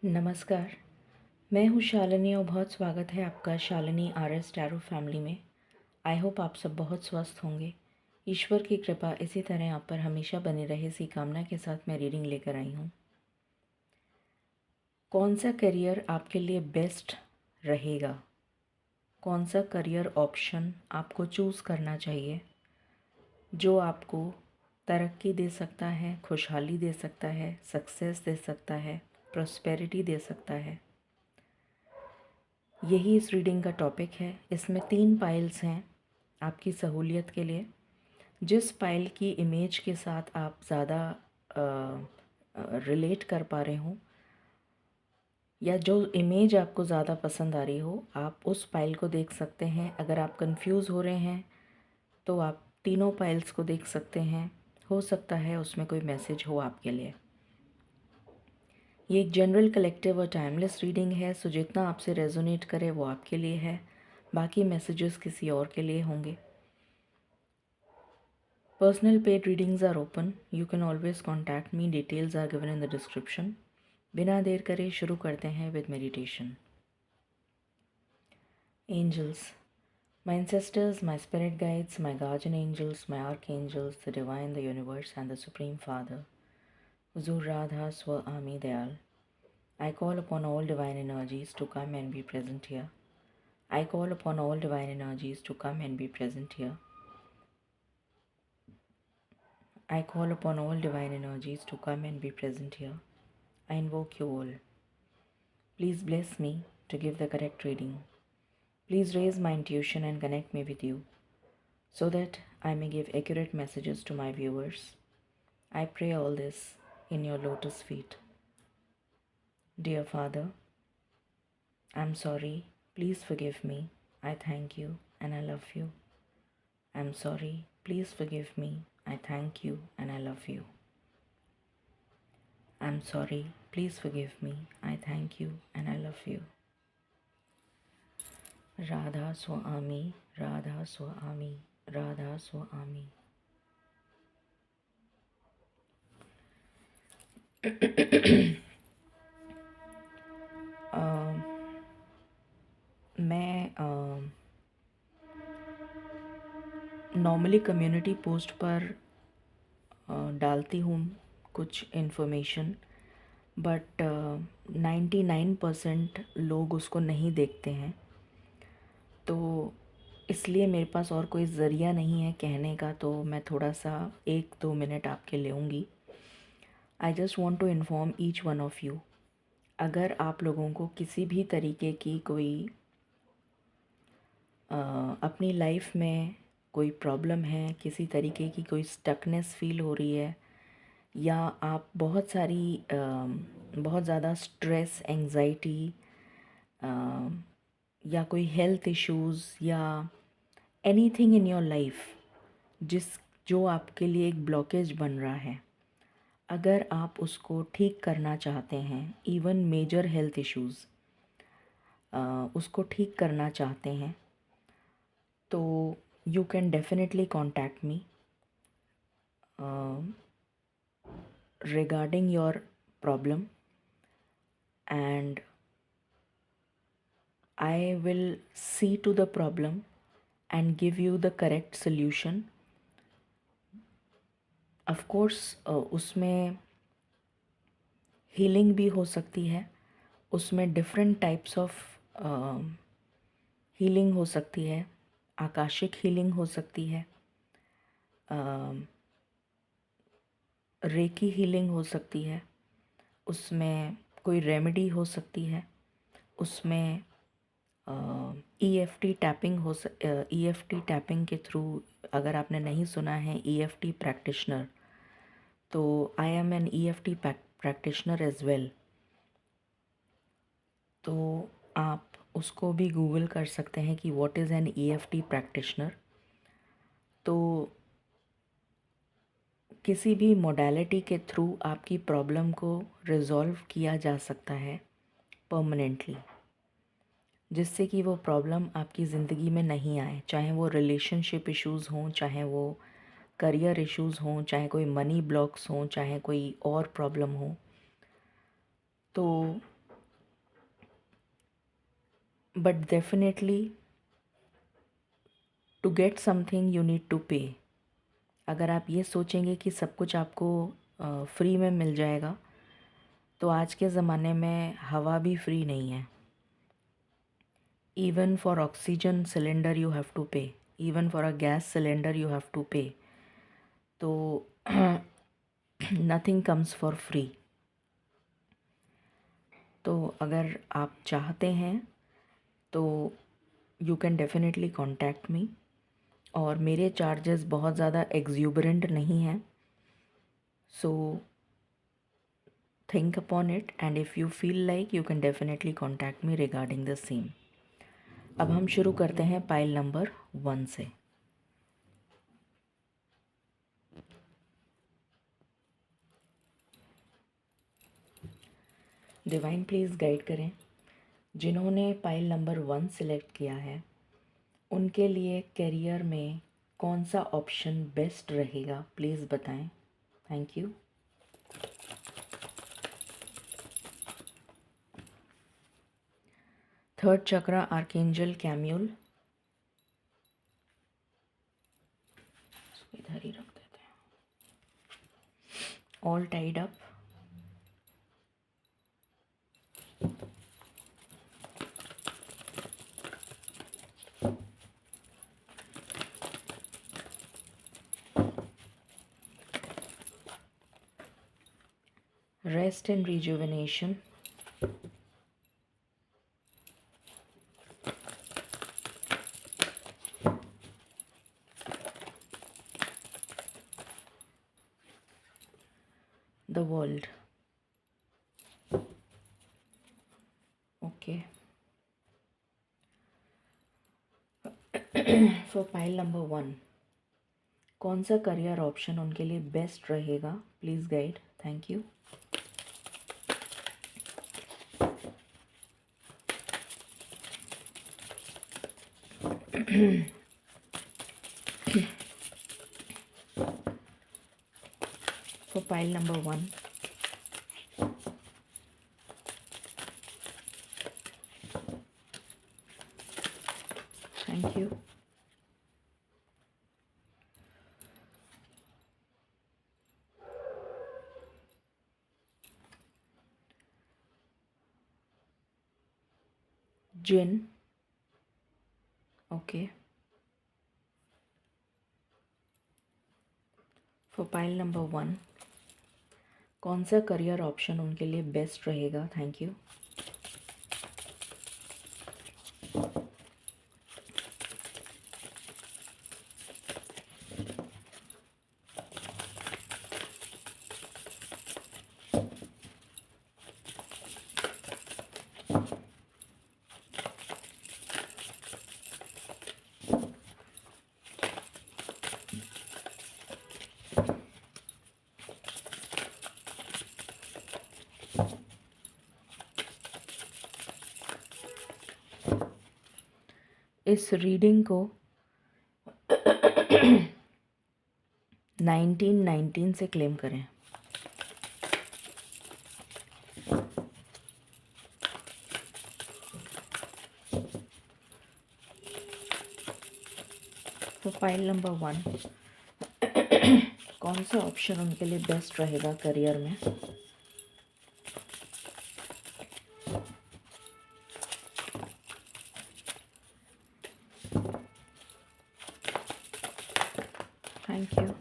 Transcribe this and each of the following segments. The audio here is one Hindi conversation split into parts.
नमस्कार। मैं हूँ शालिनी और बहुत स्वागत है आपका शालिनी आरएस टैरो फैमिली में। आई होप आप सब बहुत स्वस्थ होंगे। ईश्वर की कृपा इसी तरह आप पर हमेशा बनी रहे, इसी कामना के साथ मैं रीडिंग लेकर आई हूँ। कौन सा करियर आपके लिए बेस्ट रहेगा? कौन सा करियर ऑप्शन आपको चूज़ करना चाहिए जो आपको तरक्की दे सकता है, खुशहाली दे सकता है, सक्सेस दे सकता है, प्रॉस्पेरिटी दे सकता है? यही इस रीडिंग का टॉपिक है। इसमें 3 पाइल्स हैं आपकी सहूलियत के लिए। जिस पाइल की इमेज के साथ आप ज़्यादा रिलेट कर पा रहे हो या जो इमेज आपको ज़्यादा पसंद आ रही हो, आप उस पाइल को देख सकते हैं। अगर आप कंफ्यूज हो रहे हैं तो आप तीनों पाइल्स को देख सकते हैं। हो सकता है उसमें कोई मैसेज हो आपके लिए। ये एक जनरल, कलेक्टिव और टाइमलेस रीडिंग है, सो जितना आपसे रेजोनेट करे वो आपके लिए है, बाकी मैसेजेस किसी और के लिए होंगे। Personal paid readings are open, you can always contact me, details are given in the description. बिना देर करे शुरू करते हैं with meditation. Angels, my ancestors, my spirit guides, my guardian angels, my archangels, the divine, the universe, and the Supreme Father, Huzur Radha Swami Dayal. I call upon all divine energies to come and be present here. I call upon all divine energies to come and be present here. I call upon all divine energies to come and be present here. I invoke you all. Please bless me to give the correct reading. Please raise my intuition and connect me with you so that I may give accurate messages to my viewers. I pray all this in your lotus feet. Dear Father, I'm sorry. Please forgive me. I thank you and I love you. I'm sorry. Please forgive me. I thank you and I love you. I'm sorry. Please forgive me. I thank you and I love you. Radha Swami, Radha Swami, Radha Swami. मैं नॉर्मली कम्युनिटी पोस्ट पर डालती हूँ कुछ इन्फॉर्मेशन, बट 99% लोग उसको नहीं देखते हैं, तो इसलिए मेरे पास और कोई ज़रिया नहीं है कहने का, तो मैं थोड़ा सा 1-2 मिनट आपके लेऊँगी। I just want to inform each one of you. अगर आप लोगों को किसी भी तरीके की कोई अपनी लाइफ में कोई प्रॉब्लम है, किसी तरीके की कोई स्टकनेस फील हो रही है, या आप बहुत ज़्यादा स्ट्रेस, एंजाइटी या कोई हेल्थ इश्यूज़ या एनीथिंग इन योर लाइफ जो आपके लिए एक ब्लॉकेज बन रहा है, अगर आप उसको ठीक करना चाहते हैं, इवन मेजर हेल्थ इश्यूज़ उसको ठीक करना चाहते हैं, तो you can definitely contact me regarding your problem, and I will see to the problem and give you the correct solution. Of course उसमें हीलिंग भी हो सकती है, उसमें डिफरेंट टाइप्स ऑफ हीलिंग हो सकती है। आकाशिक हीलिंग हो सकती है, रेकी हीलिंग हो सकती है, उसमें कोई रेमेडी हो सकती है, उसमें EFT टैपिंग EFT टैपिंग के थ्रू, अगर आपने नहीं सुना है EFT प्रैक्टिशनर, तो I am an EFT practitioner as well, तो आप उसको भी गूगल कर सकते हैं कि what is an EFT practitioner. तो किसी भी मोडालिटी के थ्रू आपकी प्रॉब्लम को रिज़ॉल्व किया जा सकता है परमानेंटली, जिससे कि वो प्रॉब्लम आपकी ज़िंदगी में नहीं आए, चाहे वो रिलेशनशिप इश्यूज़ हों, चाहे वो करियर इश्यूज़ हों, चाहे कोई मनी ब्लॉक्स हों, चाहे कोई और प्रॉब्लम हो। तो but definitely to get something you need to pay. अगर आप ये सोचेंगे कि सब कुछ आपको फ्री में मिल जाएगा, तो आज के ज़माने में हवा भी फ्री नहीं है. Even for oxygen cylinder you have to pay. Even for a gas cylinder you have to pay. तो nothing comes for free. तो अगर आप चाहते हैं तो you can definitely contact me. और मेरे चार्जेस बहुत ज़्यादा एक्सूबरेंट नहीं हैं. So think upon it and if you feel like you can definitely contact me regarding the same. अब हम शुरू करते हैं पाइल नंबर 1 से. डिवाइन प्लीज़ गाइड करें. जिन्होंने पाइल नंबर 1 सिलेक्ट किया है उनके लिए करियर में कौन सा ऑप्शन बेस्ट रहेगा, प्लीज़ बताएं. Thank you. Third chakra archangel Chamuel. इधर ही रख देते हैं. All tied up. Rest and rejuvenation. The world. Okay. For pile number 1 कौन सा करियर ऑप्शन उनके लिए बेस्ट रहेगा, please guide. Thank you. For pile number 1, thank you. Jin. Okay. For pile number 1 कौन सा करियर ऑप्शन उनके लिए बेस्ट रहेगा, थैंक यू. इस रीडिंग को 1919 से क्लेम करें. तो फाइल नंबर 1 कौन सा ऑप्शन उनके लिए बेस्ट रहेगा करियर में. Thank you.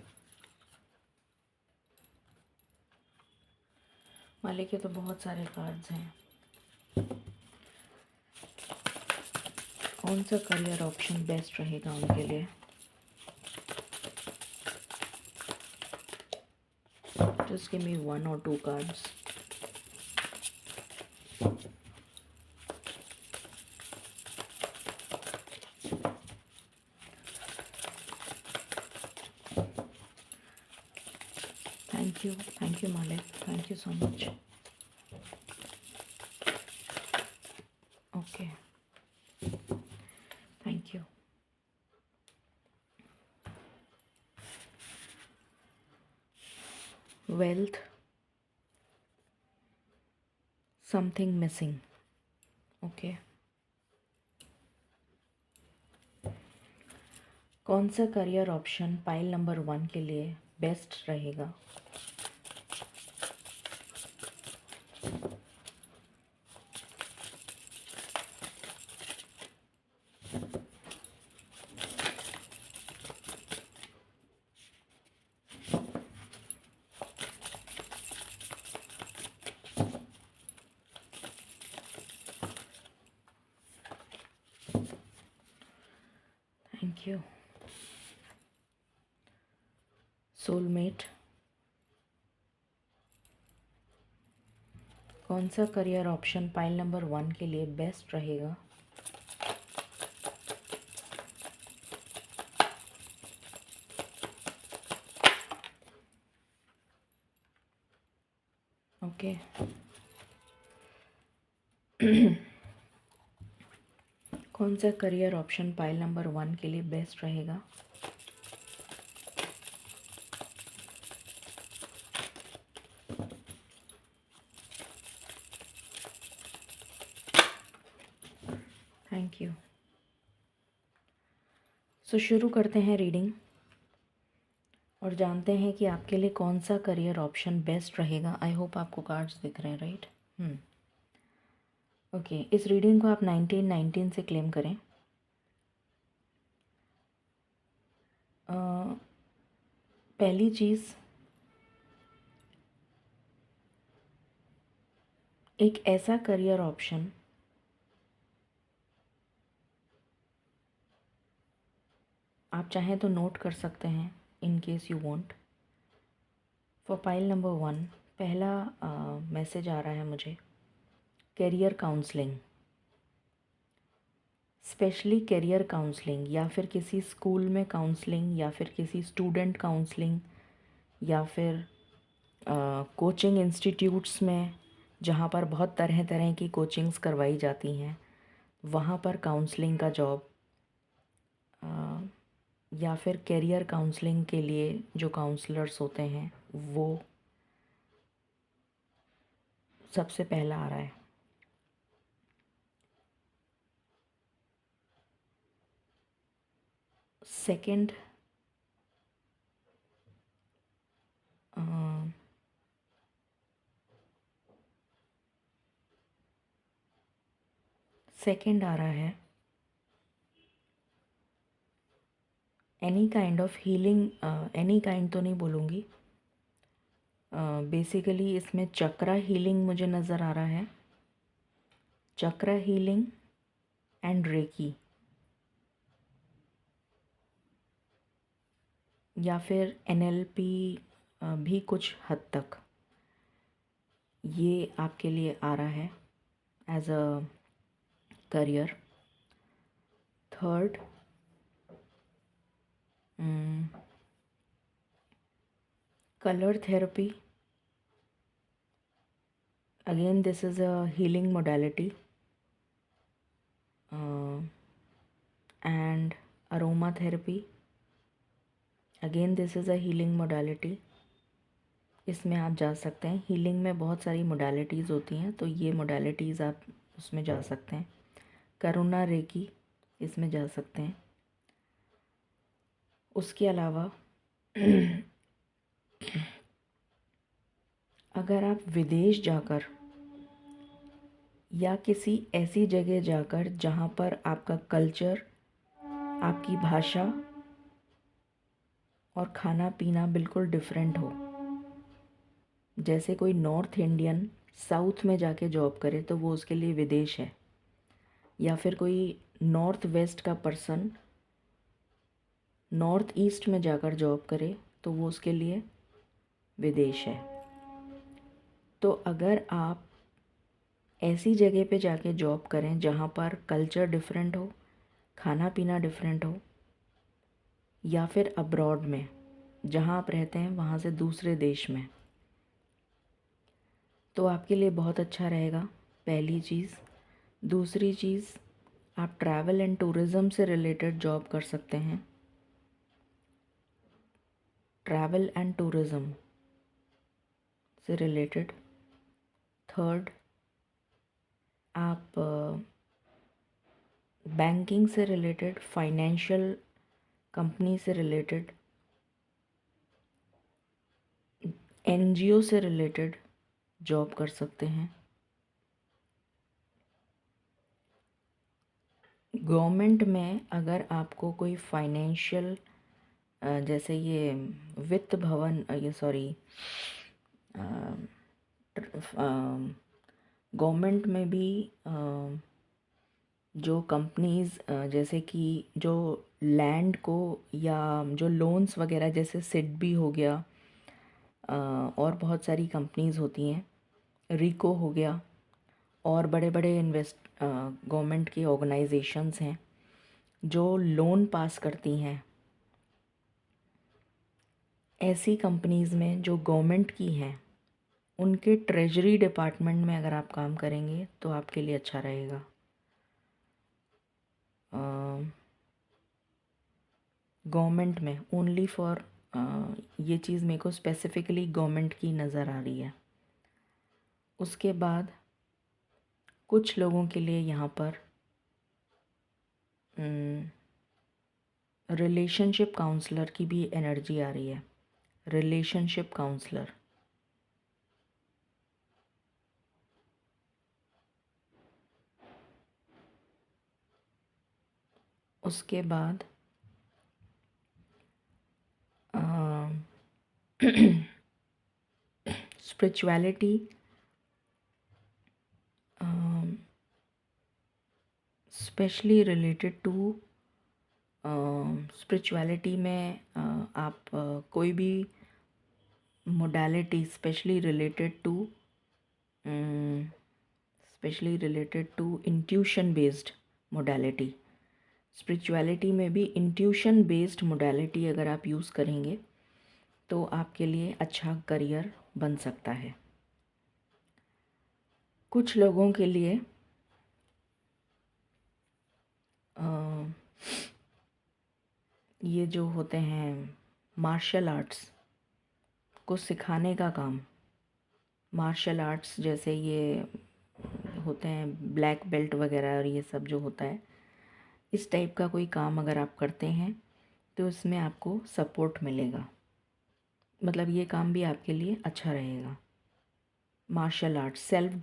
मालिक के तो बहुत सारे कार्ड्स हैं. कौन सा करियर ऑप्शन बेस्ट रहेगा उनके लिए. Just give me 1 or 2 cards. Thank you Malik, thank you so much. Okay, thank you. Wealth, something missing. Okay. कौन सा करियर ऑप्शन पाइल नंबर 1 के लिए बेस्ट रहेगा? Thank you. सोलमेट, कौन सा करियर ऑप्शन पाइल नंबर 1 के लिए बेस्ट रहेगा? ओके। कौन सा करियर ऑप्शन पाइल नंबर 1 के लिए बेस्ट रहेगा? Thank you. सो शुरू करते हैं रीडिंग और जानते हैं कि आपके लिए कौन सा करियर ऑप्शन बेस्ट रहेगा। आई होप आपको कार्ड्स दिख रहे हैं, राइट? ओके, इस रीडिंग को आप 1919 से क्लेम करें। पहली चीज़, एक ऐसा करियर ऑप्शन आप चाहें तो नोट कर सकते हैं in case you want. For pile number 1 पहला मैसेज आ रहा है मुझे, career counselling, specially career counselling, या फिर किसी स्कूल में काउंसलिंग, या फिर किसी स्टूडेंट काउंसलिंग, या फिर कोचिंग इंस्टीट्यूट्स में जहाँ पर बहुत तरह तरह की कोचिंग्स करवाई जाती हैं, वहाँ पर काउंसलिंग का जॉब, या फिर करियर काउंसलिंग के लिए जो काउंसलर्स होते हैं वो सबसे पहला आ रहा है। सेकंड, सेकंड आ रहा है any kind of healing. Any kind तो नहीं बोलूँगी, बेसिकली इसमें चक्रा हीलिंग मुझे नज़र आ रहा है, चक्रा हीलिंग एंड रेकी, या फिर एनएलपी भी कुछ हद तक ये आपके लिए आ रहा है as a career. Third, colour therapy, again this is a healing modality, and aroma therapy, again this is a healing modality. इसमें आप जा सकते हैं, हीलिंग में बहुत सारी मोडालिटीज़ होती हैं तो ये मोडालिटीज़ आप उसमें जा सकते हैं। करुणा रेकी इसमें जा सकते हैं। उसके अलावा अगर आप विदेश जाकर या किसी ऐसी जगह जाकर जहाँ पर आपका कल्चर, आपकी भाषा और खाना पीना बिल्कुल डिफरेंट हो, जैसे कोई नॉर्थ इंडियन साउथ में जाके जॉब करे तो वो उसके लिए विदेश है, या फिर कोई नॉर्थ वेस्ट का पर्सन नॉर्थ ईस्ट में जाकर जॉब करे तो वो उसके लिए विदेश है। तो अगर आप ऐसी जगह पे जाके जॉब करें जहाँ पर कल्चर डिफरेंट हो, खाना पीना डिफरेंट हो, या फिर अब्रॉड में जहाँ आप रहते हैं वहाँ से दूसरे देश में, तो आपके लिए बहुत अच्छा रहेगा, पहली चीज़। दूसरी चीज़, आप ट्रैवल एंड टूरिज़्म से रिलेटेड जॉब कर सकते हैं, ट्रैवल एंड टूरिज़्म से रिलेटेड। थर्ड, आप बैंकिंग से रिलेटेड, फाइनेंशियल कंपनी से रिलेटेड, एनजीओ से रिलेटेड जॉब कर सकते हैं। गवर्नमेंट में अगर आपको कोई फाइनेंशियल जैसे ये वित्त भवन ये सॉरी गवर्नमेंट में भी जो कंपनीज़ जैसे कि जो लैंड को या जो लोन्स वगैरह जैसे सिडबी हो गया और बहुत सारी कंपनीज़ होती हैं, रिको हो गया और बड़े बड़े गवर्नमेंट की ऑर्गेनाइजेशंस हैं जो लोन पास करती हैं। ऐसी कंपनीज़ में जो गवर्नमेंट की हैं उनके ट्रेजरी डिपार्टमेंट में अगर आप काम करेंगे तो आपके लिए अच्छा रहेगा। गवर्नमेंट में ओनली फॉर ये चीज़ मेरे को स्पेसिफ़िकली गवर्नमेंट की नज़र आ रही है। उसके बाद कुछ लोगों के लिए यहाँ पर रिलेशनशिप काउंसलर की भी एनर्जी आ रही है। रिलेशनशिप काउंसलर, उसके बाद spirituality, specially related to spirituality में आप कोई भी modality specially related to intuition based modality, spirituality में भी इंट्यूशन बेस्ड मोडालिटी अगर आप यूज़ करेंगे तो आपके लिए अच्छा करियर बन सकता है। कुछ लोगों के लिए ये जो होते हैं मार्शल आर्ट्स को सिखाने का काम, मार्शल आर्ट्स जैसे ये होते हैं ब्लैक बेल्ट वगैरह और ये सब जो होता है, इस टाइप का कोई काम अगर आप करते हैं तो इसमें आपको सपोर्ट मिलेगा। मतलब ये काम भी आपके लिए अच्छा रहेगा। मार्शल आर्ट्स, सेल्फ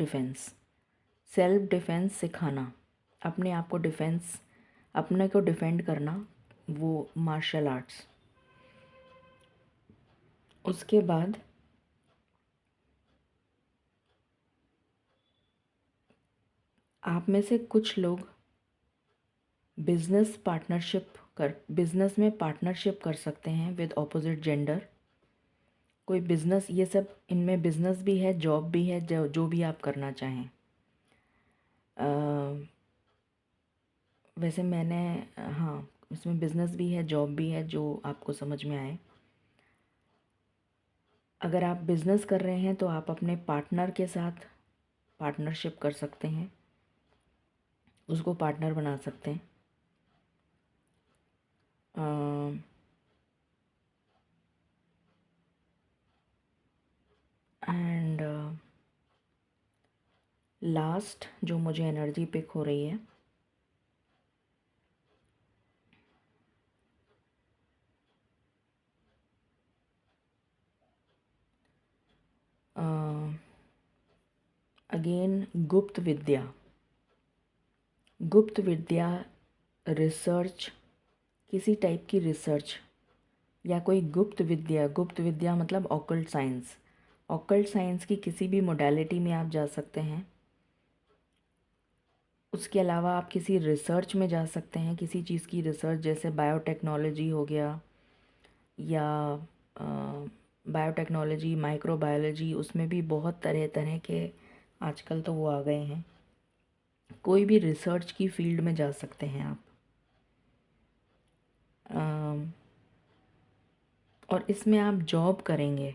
डिफेंस सिखाना, अपने आप को अपने को डिफेंड करना, वो मार्शल आर्ट्स। उसके बाद आप में से कुछ लोग बिजनेस में पार्टनरशिप कर सकते हैं विद ऑपोजिट जेंडर। कोई बिज़नेस, ये सब इनमें बिज़नेस भी है, जॉब भी है, जो भी आप करना चाहें। वैसे मैंने हाँ, इसमें बिज़नेस भी है, जॉब भी है, जो आपको समझ में आए। अगर आप बिज़नेस कर रहे हैं तो आप अपने पार्टनर के साथ पार्टनरशिप कर सकते हैं, उसको पार्टनर बना सकते हैं। एंड लास्ट जो मुझे एनर्जी पिक हो रही है, अगेन गुप्त विद्या, रिसर्च, किसी टाइप की रिसर्च या कोई गुप्त विद्या मतलब ऑकल्ट साइंस की किसी भी मोडालिटी में आप जा सकते हैं। उसके अलावा आप किसी रिसर्च में जा सकते हैं, किसी चीज़ की रिसर्च, जैसे बायोटेक्नोलॉजी हो गया या बायोटेक्नोलॉजी, माइक्रोबायोलॉजी, उसमें भी बहुत तरह तरह के आजकल तो वो आ गए हैं। कोई भी रिसर्च की फील्ड में जा सकते हैं आप। और इसमें आप जॉब करेंगे।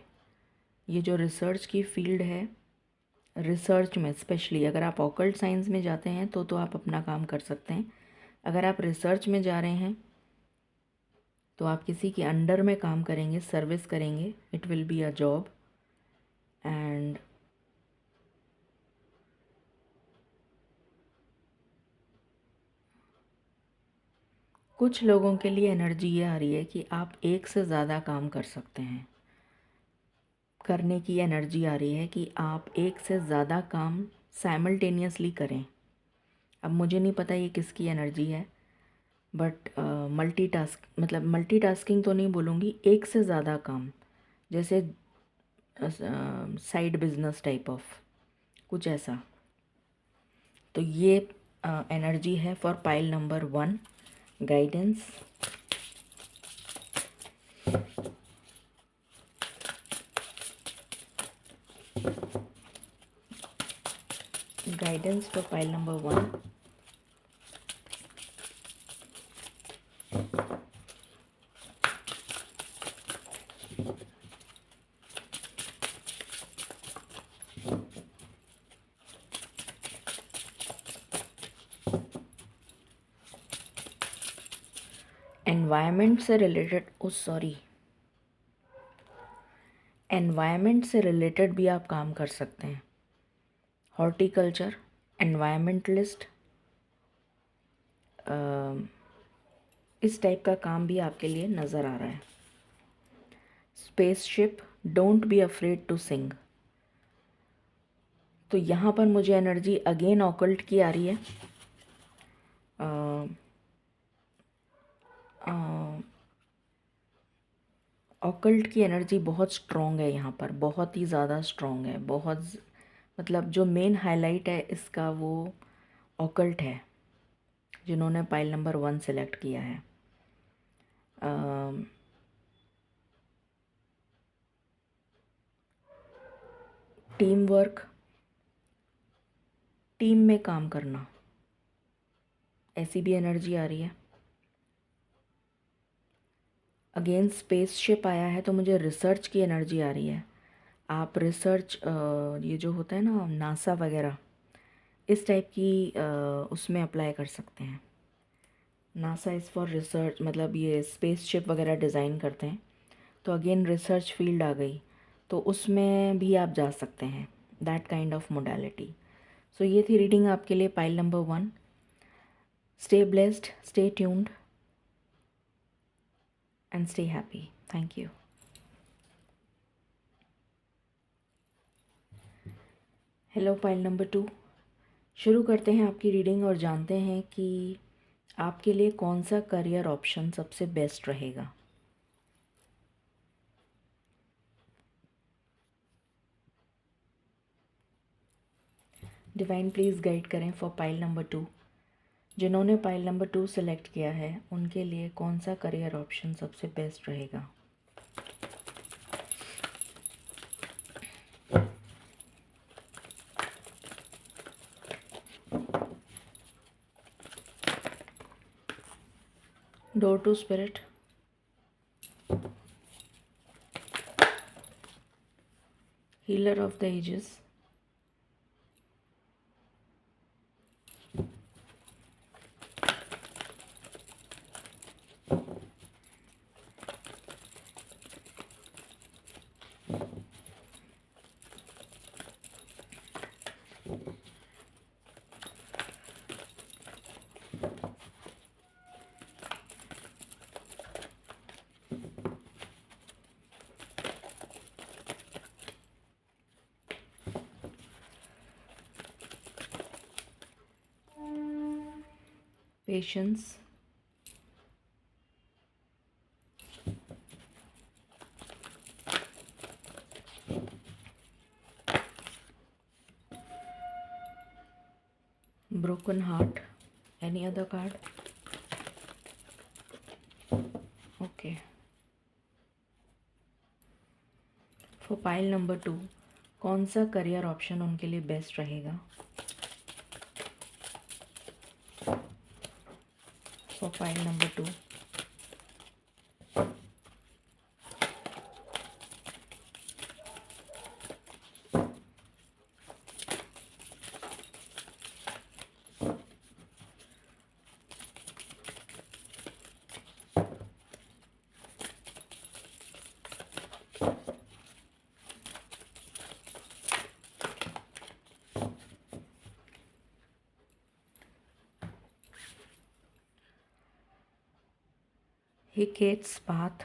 ये जो रिसर्च की फील्ड है, रिसर्च में स्पेशली अगर आप ऑकल्ट साइंस में जाते हैं तो आप अपना काम कर सकते हैं। अगर आप रिसर्च में जा रहे हैं तो आप किसी के अंडर में काम करेंगे, सर्विस करेंगे, it will be a job. And कुछ लोगों के लिए एनर्जी ये आ रही है कि आप एक से ज़्यादा काम कर सकते हैं, करने की एनर्जी आ रही है कि आप एक से ज़्यादा काम साइमल्टेनियसली करें। अब मुझे नहीं पता ये किसकी एनर्जी है, बट मल्टीटास्किंग तो नहीं बोलूँगी, एक से ज़्यादा काम, जैसे साइड बिजनेस टाइप ऑफ कुछ ऐसा। तो ये एनर्जी है for pile number 1, guidance. Guidance for pile number 1। Environment से रिलेटेड, एनवायरनमेंट से रिलेटेड भी आप काम कर सकते हैं। हॉर्टिकल्चर, एनवायरनमेंटलिस्ट, इस टाइप का काम भी आपके लिए नज़र आ रहा है। Spaceship, don't be afraid to sing. तो यहाँ पर मुझे एनर्जी अगेन ऑकल्ट की आ रही है। ऑकल्ट की एनर्जी बहुत स्ट्रॉन्ग है यहाँ पर, बहुत ही ज़्यादा स्ट्रॉन्ग है। मतलब जो मेन हाईलाइट है इसका वो ऑकल्ट है, जिन्होंने पाइल नंबर 1 सेलेक्ट किया है। टीम वर्क, टीम में काम करना, ऐसी भी एनर्जी आ रही है। अगेन स्पेसशिप आया है, तो मुझे रिसर्च की एनर्जी आ रही है। आप रिसर्च, ये जो होता है ना नासा वगैरह, इस टाइप की उसमें अप्लाई कर सकते हैं। नासा इज़ फॉर रिसर्च, मतलब ये स्पेसशिप वगैरह डिज़ाइन करते हैं, तो अगेन रिसर्च फील्ड आ गई, तो उसमें भी आप जा सकते हैं, दैट काइंड ऑफ मोडालिटी। सो ये थी रीडिंग आपके लिए pile number 1। Stay blessed, stay tuned and stay happy. Thank you. Hello pile number 2, शुरू करते हैं आपकी रीडिंग और जानते हैं कि आपके लिए कौन सा करियर ऑप्शन सबसे बेस्ट रहेगा। डिवाइन प्लीज़ गाइड करें फॉर पाइल नंबर 2। जिन्होंने पाइल नंबर 2 सेलेक्ट किया है उनके लिए कौन सा करियर ऑप्शन सबसे बेस्ट रहेगा। Door to spirit, healer of the ages, patience, broken heart. Any other card? Okay. For pile number 2, कौन सा करियर ऑप्शन उनके लिए बेस्ट रहेगा। For pile number 2, Hecat's path.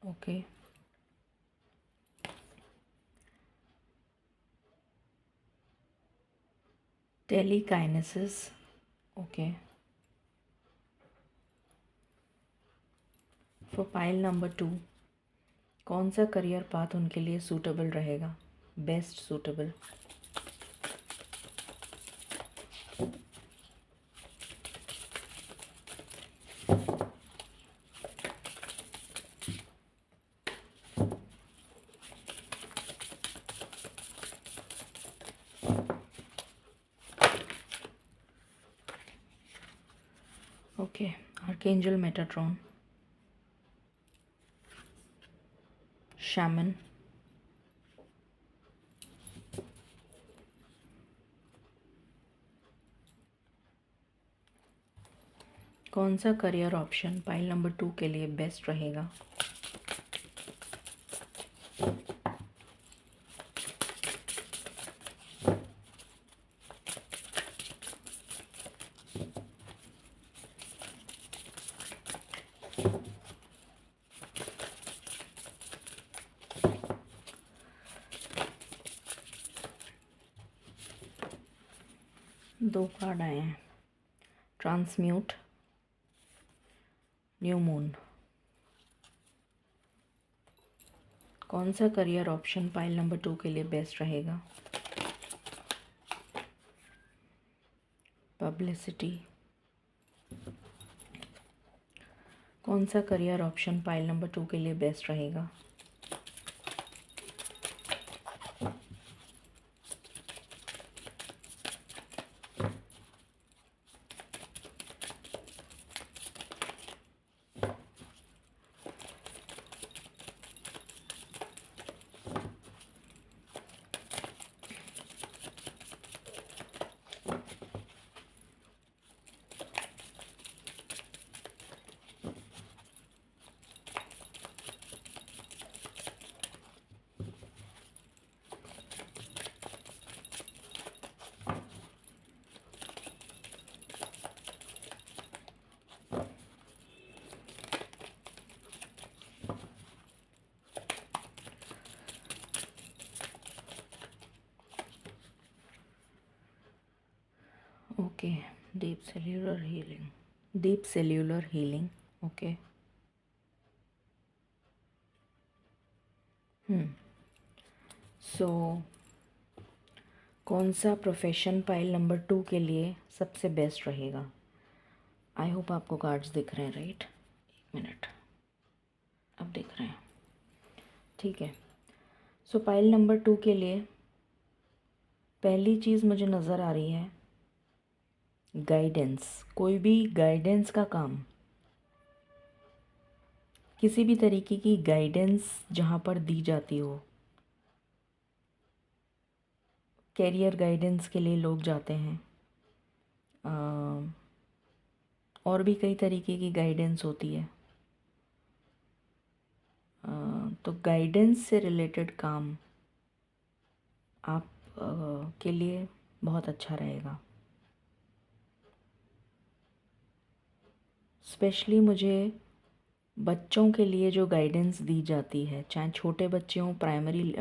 Okay. Telekinesis. Okay. For pile number 2, कौन सा करियर पाथ उनके लिए सूटेबल रहेगा, best suitable? Okay, Archangel Metatron, Shaman, कौन सा करियर ऑप्शन पाइल नंबर 2 के लिए बेस्ट रहेगा? दो कार्ड आए हैं, ट्रांसम्यूट, न्यू मून। कौन सा करियर ऑप्शन पाइल नंबर 2 के लिए बेस्ट रहेगा? पब्लिसिटी। कौन सा करियर ऑप्शन पाइल नंबर 2 के लिए बेस्ट रहेगा? Okay, deep cellular healing, deep cellular healing. Okay. So कौन सा प्रोफेशन पाइल नंबर 2 के लिए सबसे बेस्ट रहेगा? आई होप आपको कार्ड्स दिख रहे हैं, राइट? एक मिनट, अब दिख रहे हैं, ठीक है। सो पाइल नंबर 2 के लिए पहली चीज़ मुझे नज़र आ रही है गाइडेंस। कोई भी गाइडेंस का काम, किसी भी तरीके की गाइडेंस जहाँ पर दी जाती हो, कैरियर गाइडेंस के लिए लोग जाते हैं, और भी कई तरीके की गाइडेंस होती है। तो गाइडेंस से रिलेटेड काम आप के लिए बहुत अच्छा रहेगा। स्पेशली मुझे बच्चों के लिए जो गाइडेंस दी जाती है, चाहे छोटे बच्चे हों, प्राइमरी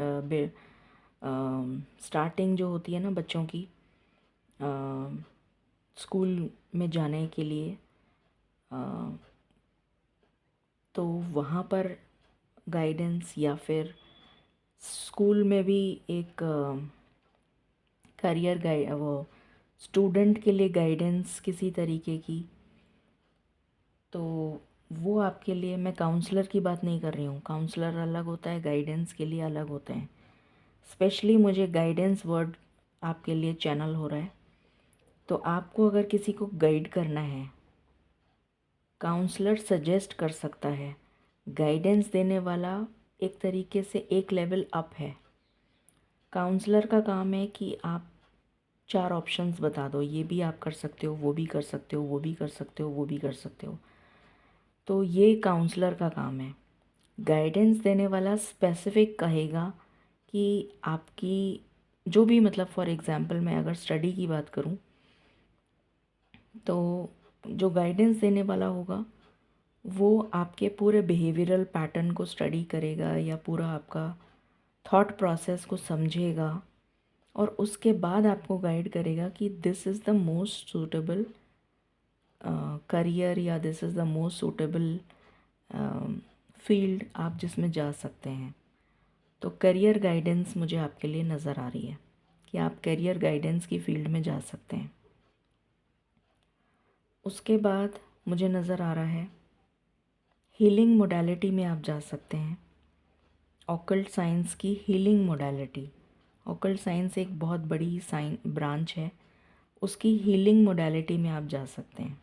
स्टार्टिंग जो होती है ना बच्चों की स्कूल में जाने के लिए, तो वहाँ पर गाइडेंस, या फिर स्कूल में भी एक करियर गाइड, वो स्टूडेंट के लिए गाइडेंस किसी तरीके की, तो वो आपके लिए, मैं काउंसलर की बात नहीं कर रही हूँ, काउंसलर अलग होता है, गाइडेंस के लिए अलग होते हैं। स्पेशली मुझे गाइडेंस वर्ड आपके लिए चैनल हो रहा है। तो आपको अगर किसी को गाइड करना है, काउंसलर सजेस्ट कर सकता है। गाइडेंस देने वाला एक तरीके से एक लेवल अप है। काउंसलर का काम है कि आप 4 ऑप्शंस बता दो, ये भी आप कर सकते हो, वो भी कर सकते हो, वो भी कर सकते हो, वो भी कर सकते हो। तो ये काउंसलर का काम है। गाइडेंस देने वाला स्पेसिफिक कहेगा कि आपकी जो भी, मतलब फॉर एग्ज़ाम्पल मैं अगर स्टडी की बात करूं, तो जो गाइडेंस देने वाला होगा वो आपके पूरे बिहेवियरल पैटर्न को स्टडी करेगा या पूरा आपका थॉट प्रोसेस को समझेगा और उसके बाद आपको गाइड करेगा कि this is the most suitable career या this is the most suitable field आप जिसमें जा सकते हैं। तो करियर गाइडेंस मुझे आपके लिए नज़र आ रही है कि आप करियर गाइडेंस की फील्ड में जा सकते हैं। उसके बाद मुझे नज़र आ रहा है हीलिंग मोडालिटी में आप जा सकते हैं। ऑकल्ट साइंस की हीलिंग मोडालिटी, ऑकल्ट साइंस एक बहुत बड़ी ब्रांच है, उसकी हीलिंग मोडालिटी में आप जा सकते हैं।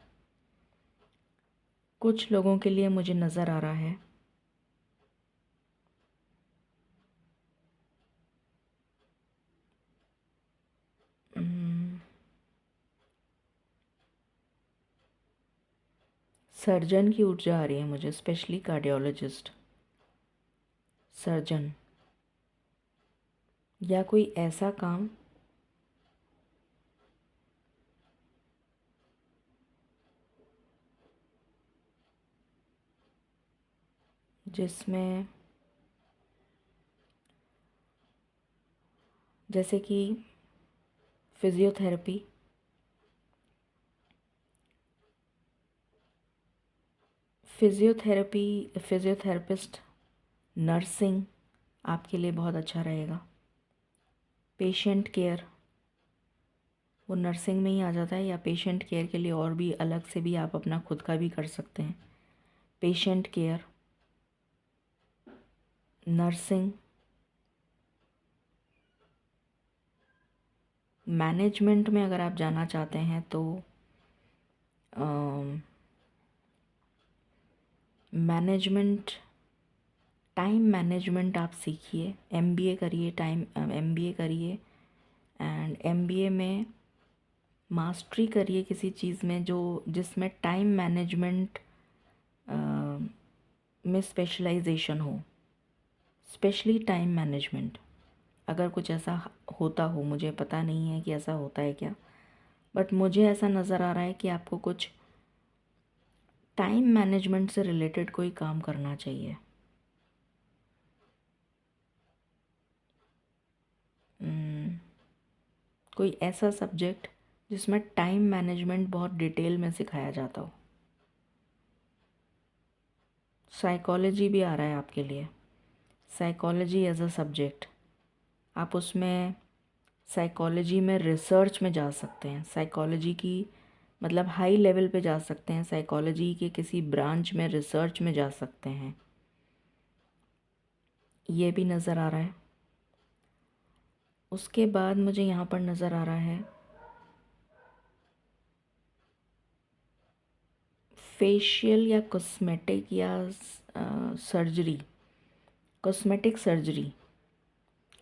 कुछ लोगों के लिए मुझे नज़र आ रहा है सर्जन की ऊर्जा आ रही है मुझे, स्पेशली कार्डियोलॉजिस्ट, सर्जन या कोई ऐसा काम जिसमें जैसे कि फिज़ियोथेरेपी, फिज़ियोथेरेपिस्ट, नर्सिंग आपके लिए बहुत अच्छा रहेगा। पेशेंट केयर वो नर्सिंग में ही आ जाता है, या पेशेंट केयर के लिए और भी अलग से भी आप अपना खुद का भी कर सकते हैं। पेशेंट केयर, नर्सिंग, मैनेजमेंट में अगर आप जाना चाहते हैं तो मैनेजमेंट, टाइम मैनेजमेंट आप सीखिए, एमबीए करिए, एमबीए करिए एंड एमबीए में मास्टरी करिए किसी चीज़ में जो जिसमें टाइम मैनेजमेंट में स्पेशलाइजेशन हो, स्पेशली टाइम मैनेजमेंट। अगर कुछ ऐसा होता हो, मुझे पता नहीं है कि ऐसा होता है क्या, बट मुझे ऐसा नज़र आ रहा है कि आपको कुछ टाइम मैनेजमेंट से रिलेटेड कोई काम करना चाहिए। कोई ऐसा सब्जेक्ट जिसमें टाइम मैनेजमेंट बहुत डिटेल में सिखाया जाता हो। साइकोलॉजी भी आ रहा है आपके लिए, साइकोलॉजी एज अ सब्जेक्ट, आप उसमें साइकोलॉजी में रिसर्च में जा सकते हैं, साइकोलॉजी की मतलब हाई लेवल पे जा सकते हैं, साइकोलॉजी के किसी ब्रांच में रिसर्च में जा सकते हैं, ये भी नज़र आ रहा है। उसके बाद मुझे यहाँ पर नज़र आ रहा है फेशियल या कॉस्मेटिक या सर्जरी, कॉस्मेटिक सर्जरी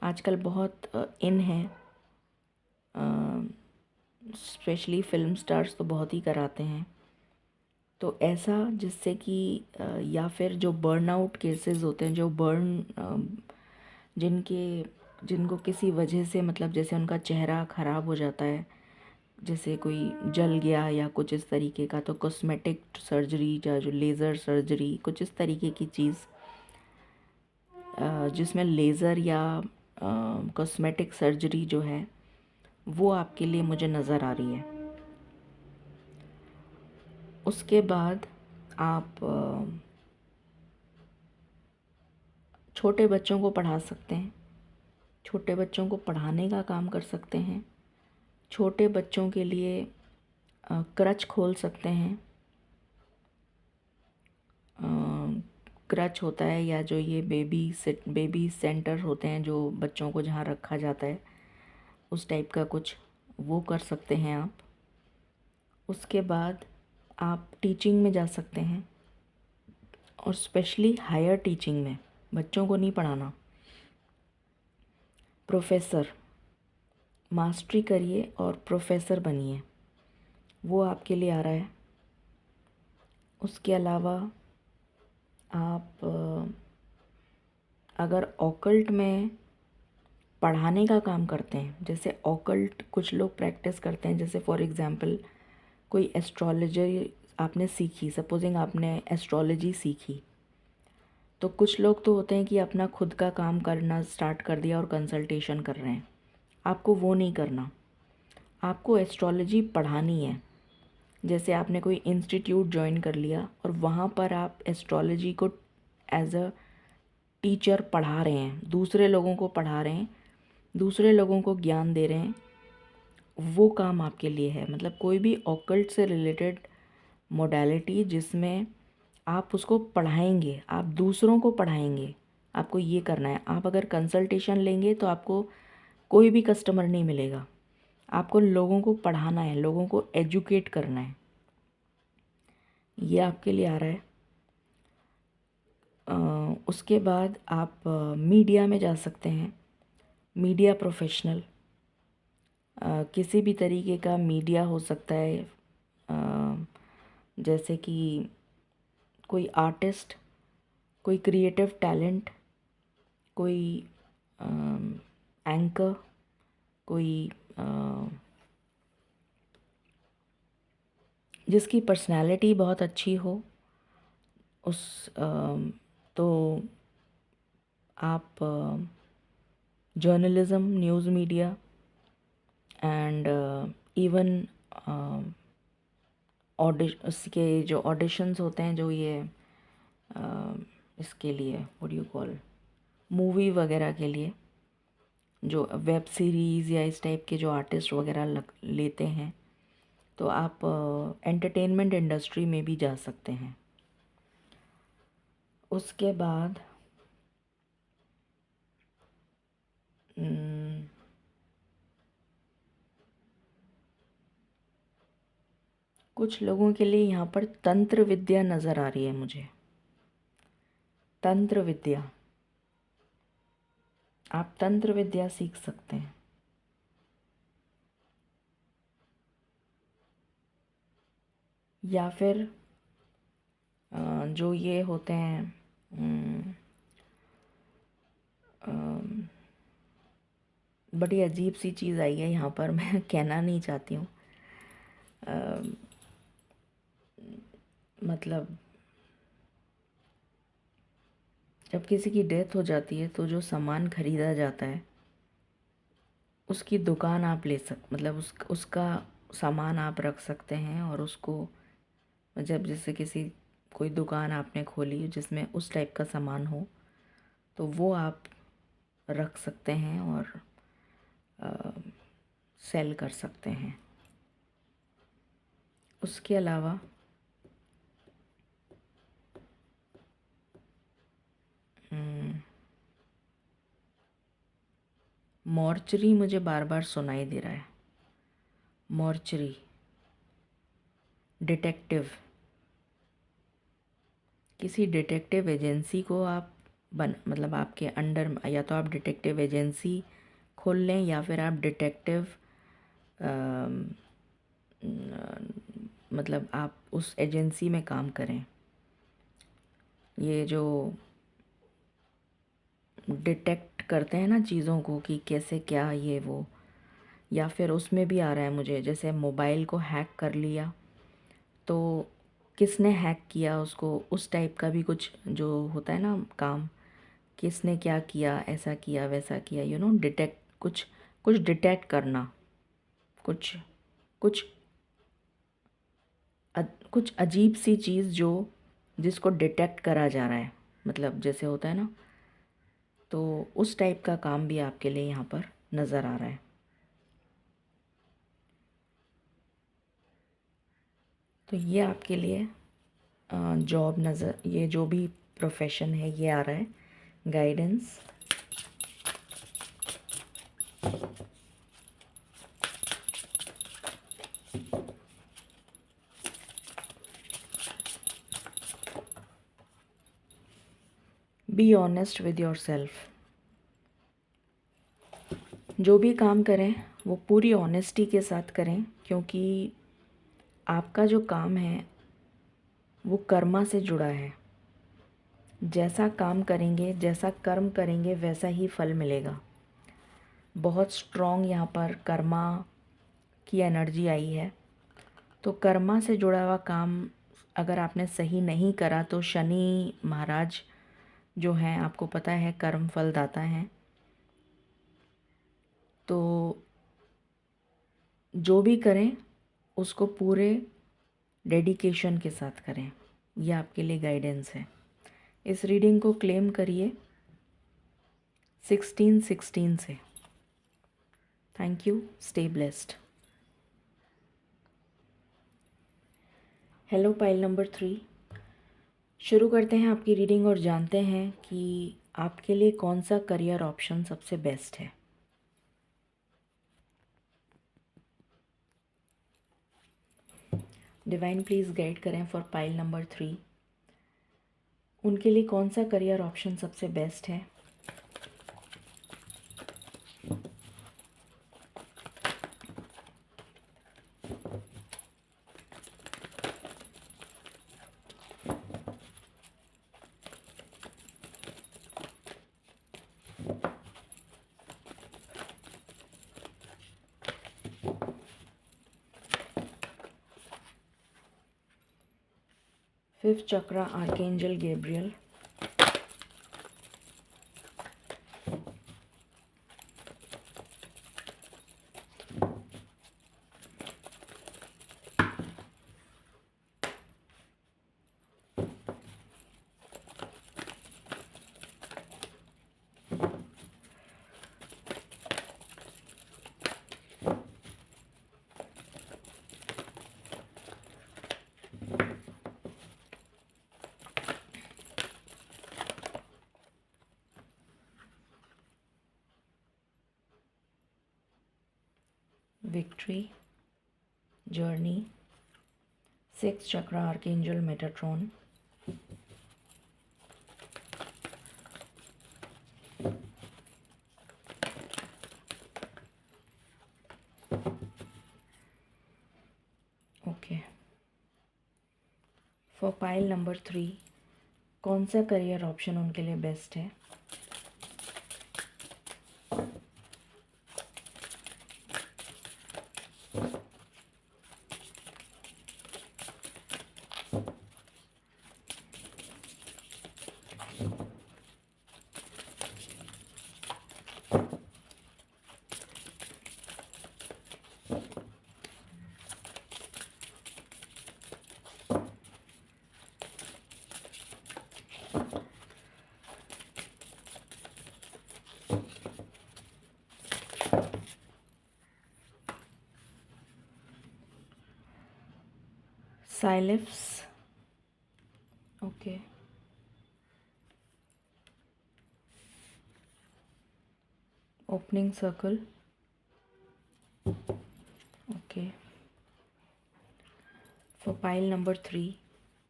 आजकल बहुत इन है, स्पेशली फिल्म स्टार्स तो बहुत ही कराते हैं। तो ऐसा जिससे कि या फिर जो बर्नआउट केसेस होते हैं, जो जिनको किसी वजह से मतलब जैसे उनका चेहरा ख़राब हो जाता है, जैसे कोई जल गया या कुछ इस तरीके का, तो कॉस्मेटिक सर्जरी या जो लेज़र सर्जरी, कुछ इस तरीके की चीज़ जिसमें लेज़र या कॉस्मेटिक सर्जरी जो है वो आपके लिए मुझे नज़र आ रही है। उसके बाद आप छोटे बच्चों को पढ़ा सकते हैं, छोटे बच्चों को पढ़ाने का काम कर सकते हैं, छोटे बच्चों के लिए क्रच खोल सकते हैं। क्रच होता है या जो ये बेबी सेंटर होते हैं जो बच्चों को जहाँ रखा जाता है, उस टाइप का कुछ वो कर सकते हैं आप। उसके बाद आप टीचिंग में जा सकते हैं, और स्पेशली हायर टीचिंग में, बच्चों को नहीं पढ़ाना, प्रोफेसर, मास्टरी करिए और प्रोफेसर बनिए, वो आपके लिए आ रहा है। उसके अलावा आप अगर ऑकल्ट में पढ़ाने का काम करते हैं, जैसे ऑकल्ट कुछ लोग प्रैक्टिस करते हैं, जैसे फॉर एग्ज़ाम्पल कोई एस्ट्रोलॉजर आपने सीखी, सपोजिंग आपने एस्ट्रोलॉजी सीखी, तो कुछ लोग तो होते हैं कि अपना खुद का काम करना स्टार्ट कर दिया और कंसल्टेशन कर रहे हैं। आपको वो नहीं करना, आपको एस्ट्रोलॉजी पढ़ानी है। जैसे आपने कोई इंस्टीट्यूट ज्वाइन कर लिया और वहाँ पर आप एस्ट्रोलॉजी को एज अ टीचर पढ़ा रहे हैं, दूसरे लोगों को पढ़ा रहे हैं, दूसरे लोगों को ज्ञान दे रहे हैं, वो काम आपके लिए है। मतलब कोई भी ऑकल्ट से रिलेटेड मोडालिटी जिसमें आप उसको पढ़ाएंगे, आप दूसरों को पढ़ाएंगे, आपको ये करना है। आप अगर कंसल्टेशन लेंगे तो आपको कोई भी कस्टमर नहीं मिलेगा, आपको लोगों को पढ़ाना है, लोगों को एजुकेट करना है। ये आपके लिए आ रहा है। उसके बाद आप मीडिया में जा सकते हैं, मीडिया प्रोफेशनल, किसी भी तरीके का मीडिया हो सकता है, जैसे कि कोई आर्टिस्ट, कोई क्रिएटिव टैलेंट, कोई एंकर, कोई जिसकी पर्सनालिटी बहुत अच्छी हो, उस तो आप journalism, news media and even उसके जो ऑडिशंस होते हैं, जो ये इसके लिए व्हाट यू कॉल, मूवी वगैरह के लिए, जो वेब सीरीज़ या इस टाइप के जो आर्टिस्ट वगैरह लेते हैं, तो आप एंटरटेनमेंट इंडस्ट्री में भी जा सकते हैं। उसके बाद कुछ लोगों के लिए यहाँ पर तंत्र विद्या नज़र आ रही है मुझे। तंत्र विद्या, आप तंत्र विद्या सीख सकते हैं। या फिर जो ये होते हैं, बड़ी अजीब सी चीज़ आई है यहाँ पर, मैं कहना नहीं चाहती हूँ। मतलब जब किसी की डेथ हो जाती है तो जो सामान खरीदा जाता है उसकी दुकान आप ले मतलब उसका सामान आप रख सकते हैं, और उसको जब जैसे किसी कोई दुकान आपने खोली जिसमें उस टाइप का सामान हो तो वो आप रख सकते हैं और सेल कर सकते हैं। उसके अलावा मॉर्चरी मुझे बार बार सुनाई दे रहा है। मॉर्चरी, डिटेक्टिव, किसी डिटेक्टिव एजेंसी को आप मतलब आपके अंडर, या तो आप डिटेक्टिव एजेंसी खोल लें या फिर आप डिटेक्टिव मतलब आप उस एजेंसी में काम करें। ये जो डिटेक्ट करते हैं ना चीज़ों को कि कैसे क्या ये वो, या फिर उसमें भी आ रहा है मुझे, जैसे मोबाइल को हैक कर लिया तो किसने हैक किया उसको, उस टाइप का भी कुछ जो होता है ना काम, किसने क्या किया, ऐसा किया वैसा किया, डिटेक्ट, कुछ कुछ डिटेक्ट करना, कुछ कुछ कुछ अजीब सी चीज़ जो जिसको डिटेक्ट करा जा रहा है, मतलब जैसे होता है ना, तो उस टाइप का काम भी आपके लिए यहाँ पर नज़र आ रहा है। तो ये आपके लिए जॉब नज़र, ये जो भी प्रोफेशन है ये आ रहा है guidance. Be honest with your self. जो भी काम करें वो पूरी ऑनेस्टी के साथ करें, क्योंकि आपका जो काम है वो कर्मा से जुड़ा है। जैसा काम करेंगे, जैसा कर्म करेंगे, वैसा ही फल मिलेगा। बहुत स्ट्रॉन्ग यहाँ पर कर्मा की एनर्जी आई है, तो कर्मा से जुड़ा हुआ काम अगर आपने सही नहीं करा तो शनि महाराज जो हैं, आपको पता है, कर्म फल दाता हैं, तो जो भी करें उसको पूरे डेडिकेशन के साथ करें। ये आपके लिए गाइडेंस है। इस रीडिंग को क्लेम करिए 1616 से। Thank you, stay blessed. Hello pile number 3, शुरू करते हैं आपकी रीडिंग और जानते हैं कि आपके लिए कौन सा करियर ऑप्शन सबसे बेस्ट है। डिवाइन प्लीज़ गाइड करें फॉर पाइल नंबर 3, उनके लिए कौन सा करियर ऑप्शन सबसे बेस्ट है। Fifth chakra archangel Gabriel, victory, journey, six chakra archangel Metatron, okay. For pile number 3, कौन सा करियर ऑप्शन उनके लिए बेस्ट है। साइलिफ्स, okay. Opening circle, okay. For pile number 3,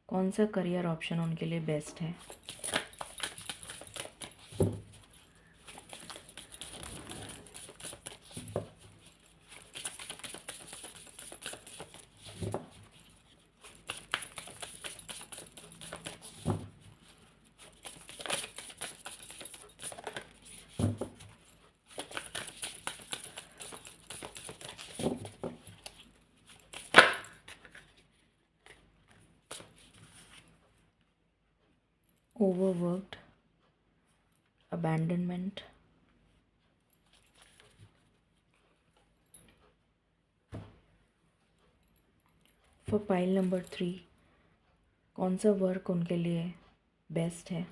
कौन सा करियर ऑप्शन उनके लिए बेस्ट है। Overworked, abandonment, for pile number 3, कौन सा वर्क उनके लिए बेस्ट है।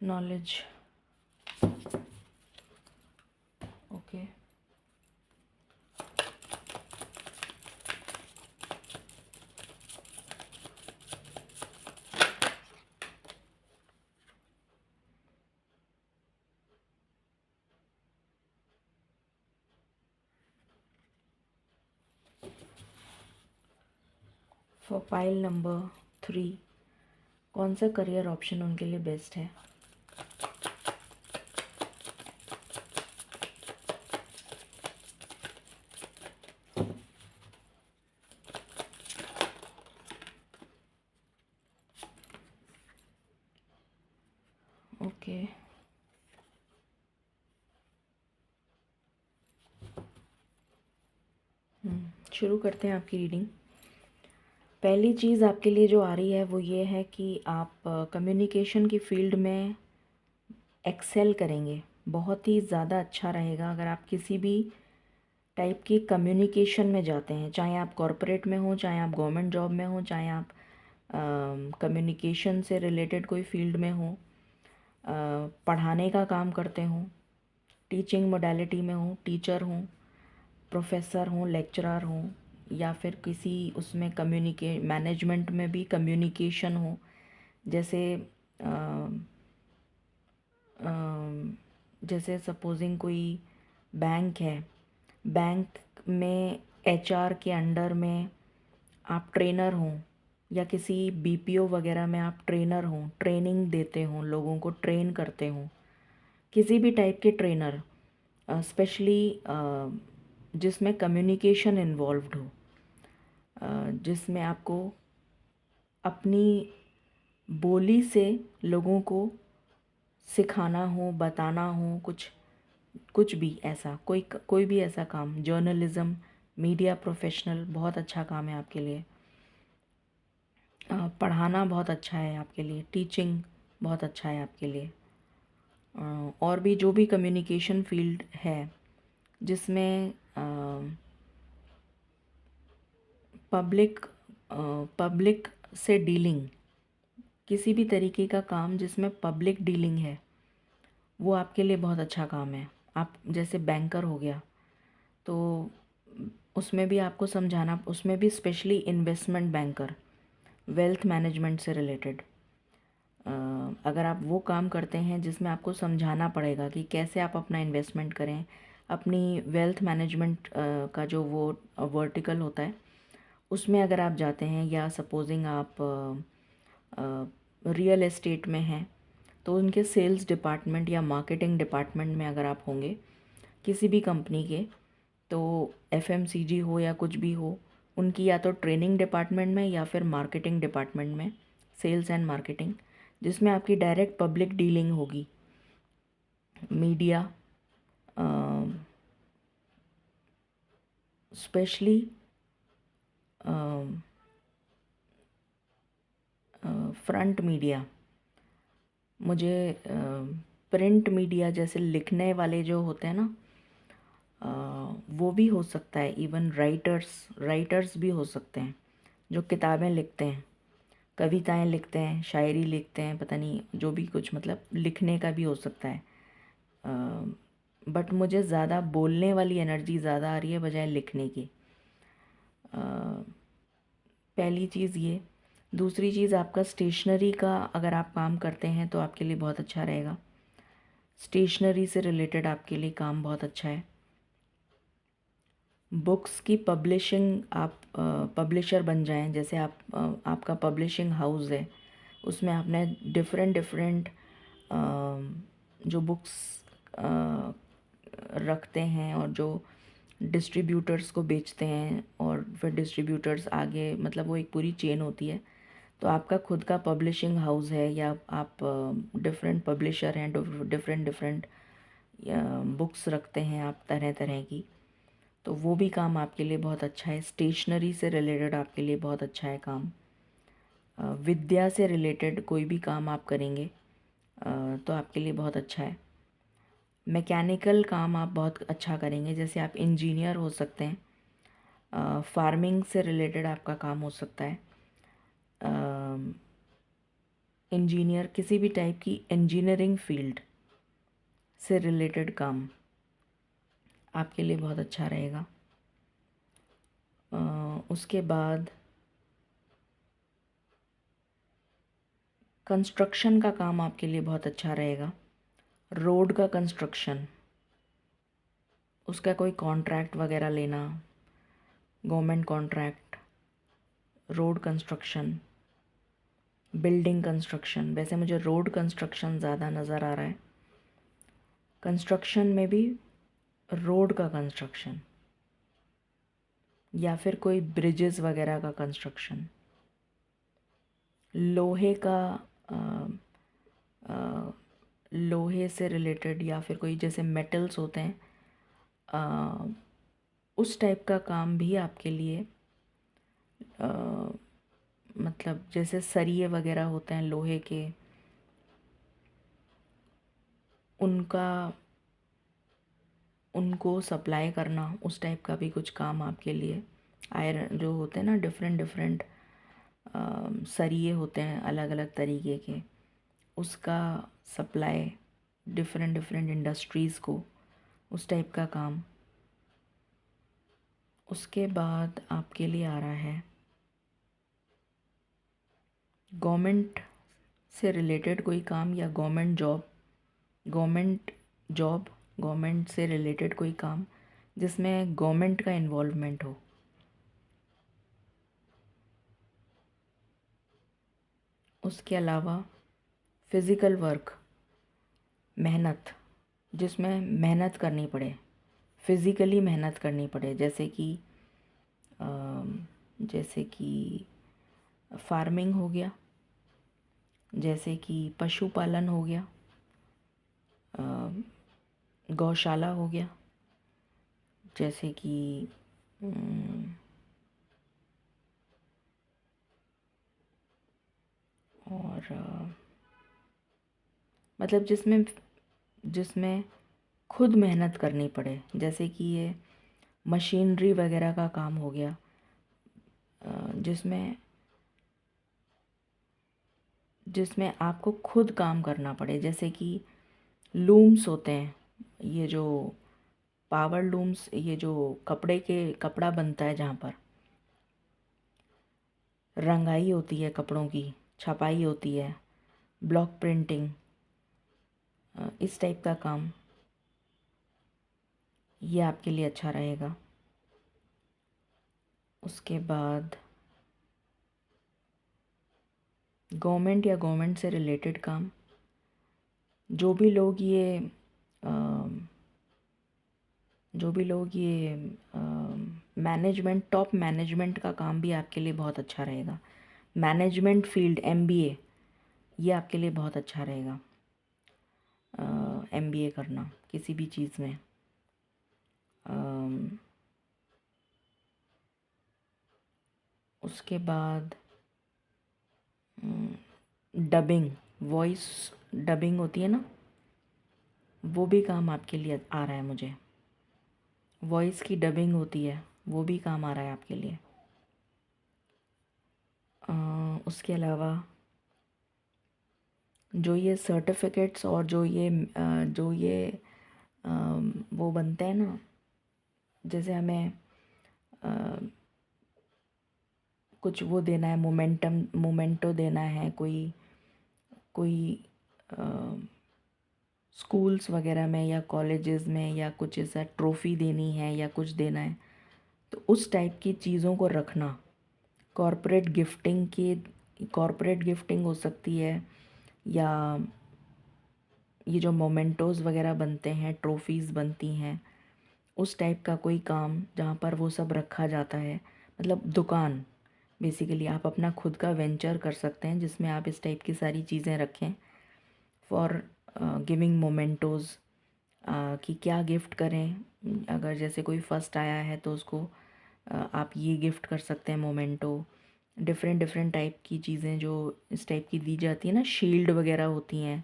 Knowledge, okay. For pile number 3, कौन सा करियर ऑप्शन उनके लिए बेस्ट है? ओके, शुरू करते हैं आपकी रीडिंग। पहली चीज़ आपके लिए जो आ रही है वो ये है कि आप कम्युनिकेशन की फील्ड में एक्सेल करेंगे। बहुत ही ज़्यादा अच्छा रहेगा अगर आप किसी भी टाइप की कम्युनिकेशन में जाते हैं, चाहे आप कॉरपोरेट में हो, चाहे आप गवर्नमेंट जॉब में हो, चाहे आप कम्युनिकेशन से रिलेटेड कोई फील्ड में हो, पढ़ाने का काम करते हों, टीचिंग मोडालिटी में हो, टीचर हों, प्रोफेसर हों, लेक्चरर हों, या फिर किसी उसमें मैनेजमेंट में भी कम्युनिकेशन हो। जैसे जैसे सपोजिंग कोई बैंक है, बैंक में एचआर के अंडर में आप ट्रेनर हों, या किसी बीपीओ वगैरह में आप ट्रेनर हों, ट्रेनिंग देते हों, लोगों को ट्रेन करते हों, किसी भी टाइप के ट्रेनर, स्पेशली जिसमें कम्युनिकेशन इन्वॉल्व्ड हो, जिसमें आपको अपनी बोली से लोगों को सिखाना हो, बताना हो, कुछ भी ऐसा, कोई भी ऐसा काम, जर्नलिज़्म, मीडिया प्रोफेशनल, बहुत अच्छा काम है आपके लिए। पढ़ाना बहुत अच्छा है आपके लिए, टीचिंग बहुत अच्छा है आपके लिए। और भी जो भी कम्युनिकेशन फील्ड है जिसमें पब्लिक से डीलिंग, किसी भी तरीके का काम जिसमें पब्लिक डीलिंग है, वो आपके लिए बहुत अच्छा काम है। आप जैसे बैंकर हो गया, तो उसमें भी आपको समझाना, उसमें भी specially investment banker, wealth management से रिलेटेड, अगर आप वो काम करते हैं जिसमें आपको समझाना पड़ेगा कि कैसे आप अपना इन्वेस्टमेंट करें, अपनी वेल्थ मैनेजमेंट का जो वो वर्टिकल होता है उसमें अगर आप जाते हैं, या सपोजिंग आप रियल एस्टेट में हैं तो उनके सेल्स डिपार्टमेंट या मार्केटिंग डिपार्टमेंट में अगर आप होंगे किसी भी कंपनी के, तो एफएमसीजी हो या कुछ भी हो, उनकी या तो ट्रेनिंग डिपार्टमेंट में या फिर मार्केटिंग डिपार्टमेंट में, सेल्स एंड मार्केटिंग, जिसमें आपकी डायरेक्ट पब्लिक डीलिंग होगी, मीडिया, स्पेशली फ्रंट मीडिया। मुझे प्रिंट मीडिया जैसे लिखने वाले जो होते हैं ना, वो भी हो सकता है, इवन राइटर्स भी हो सकते हैं जो किताबें लिखते हैं, कविताएं लिखते हैं, शायरी लिखते हैं, पता नहीं जो भी कुछ, मतलब लिखने का भी हो सकता है। बट मुझे ज़्यादा बोलने वाली एनर्जी ज़्यादा आ रही है बजाय लिखने की। पहली चीज़ ये। दूसरी चीज़, आपका स्टेशनरी का अगर आप काम करते हैं तो आपके लिए बहुत अच्छा रहेगा। स्टेशनरी से रिलेटेड आपके लिए काम बहुत अच्छा है। बुक्स की पब्लिशिंग, आप पब्लिशर बन जाएं, जैसे आपका पब्लिशिंग हाउस है, उसमें आपने डिफरेंट जो बुक्स रखते हैं और जो डिस्ट्रीब्यूटर्स को बेचते हैं, और फिर डिस्ट्रीब्यूटर्स आगे, मतलब वो एक पूरी चेन होती है। तो आपका खुद का पब्लिशिंग हाउस है, या आप डिफरेंट पब्लिशर हैं, डिफरेंट बुक्स रखते हैं आप तरह तरह की, तो वो भी काम आपके लिए बहुत अच्छा है। स्टेशनरी से रिलेटेड आपके लिए बहुत अच्छा है काम। विद्या से रिलेटेड कोई भी काम आप करेंगे तो आपके लिए बहुत अच्छा है। मैकेनिकल काम आप बहुत अच्छा करेंगे, जैसे आप इंजीनियर हो सकते हैं। फार्मिंग से रिलेटेड आपका काम हो सकता है। इंजीनियर, किसी भी टाइप की इंजीनियरिंग फील्ड से रिलेटेड काम आपके लिए बहुत अच्छा रहेगा। उसके बाद कंस्ट्रक्शन का काम आपके लिए बहुत अच्छा रहेगा। रोड का कंस्ट्रक्शन, उसका कोई कॉन्ट्रैक्ट वगैरह लेना, government contract, road construction, building construction, वैसे मुझे रोड कंस्ट्रक्शन ज़्यादा नज़र आ रहा है। कंस्ट्रक्शन में भी रोड का कंस्ट्रक्शन या फिर कोई ब्रिजेस वगैरह का कंस्ट्रक्शन, लोहे का लोहे से रिलेटेड या फिर कोई जैसे मेटल्स होते हैं उस टाइप का काम भी आपके लिए मतलब जैसे सरिये वगैरह होते हैं लोहे के, उनको सप्लाई करना, उस टाइप का भी कुछ काम आपके लिए। आयरन जो होते हैं ना, डिफरेंट डिफरेंट सरिये होते हैं अलग अलग तरीके के, उसका सप्लाई डिफरेंट डिफरेंट इंडस्ट्रीज़ को, उस टाइप का काम। उसके बाद आपके लिए आ रहा है गवर्नमेंट से रिलेटेड कोई काम या गवर्नमेंट से रिलेटेड कोई काम जिसमें गवर्नमेंट का इन्वॉल्वमेंट हो। उसके अलावा फिज़िकल वर्क, मेहनत, जिसमें मेहनत करनी पड़े, फिज़िकली मेहनत करनी पड़े, जैसे कि फार्मिंग हो गया, जैसे कि पशुपालन हो गया, गौशाला हो गया, जैसे कि और मतलब जिसमें खुद मेहनत करनी पड़े, जैसे कि ये मशीनरी वगैरह का काम हो गया, जिसमें आपको खुद काम करना पड़े, जैसे कि लूम्स होते हैं, ये जो पावर लूम्स, ये जो कपड़ा बनता है, जहाँ पर रंगाई होती है कपड़ों की, छपाई होती है, ब्लॉक प्रिंटिंग, इस टाइप का काम, ये आपके लिए अच्छा रहेगा। उसके बाद गवर्नमेंट या गवर्नमेंट से रिलेटेड काम, जो भी लोग ये मैनेजमेंट, टॉप मैनेजमेंट का काम भी आपके लिए बहुत अच्छा रहेगा। मैनेजमेंट फील्ड, MBA, ये आपके लिए बहुत अच्छा रहेगा। MBA करना किसी भी चीज़ में। उसके बाद डबिंग, वॉइस डबिंग होती है ना, वो भी काम आपके लिए आ रहा है मुझे। वॉइस की डबिंग होती है, वो भी काम आ रहा है आपके लिए। उसके अलावा जो ये सर्टिफिकेट्स और जो ये वो बनते हैं ना, जैसे हमें कुछ वो देना है, मोमेंटो देना है, कोई स्कूल्स वगैरह में या कॉलेजेस में, या कुछ ऐसा ट्रॉफ़ी देनी है या कुछ देना है, तो उस टाइप की चीज़ों को रखना। कॉरपोरेट गिफ्टिंग हो सकती है, या ये जो मोमेंटोज़ वगैरह बनते हैं, ट्रॉफ़ीज़ बनती हैं, उस टाइप का कोई काम जहाँ पर वो सब रखा जाता है। मतलब दुकान, बेसिकली आप अपना खुद का वेंचर कर सकते हैं जिसमें आप इस टाइप की सारी चीज़ें रखें फॉर गिविंग मोमेंटोज़, कि क्या गिफ्ट करें। अगर जैसे कोई फ़र्स्ट आया है तो उसको आप ये गिफ्ट कर सकते हैं, मोमेंटो। डिफरेंट डिफरेंट टाइप की चीज़ें जो इस टाइप की दी जाती है ना, शील्ड वगैरह होती हैं,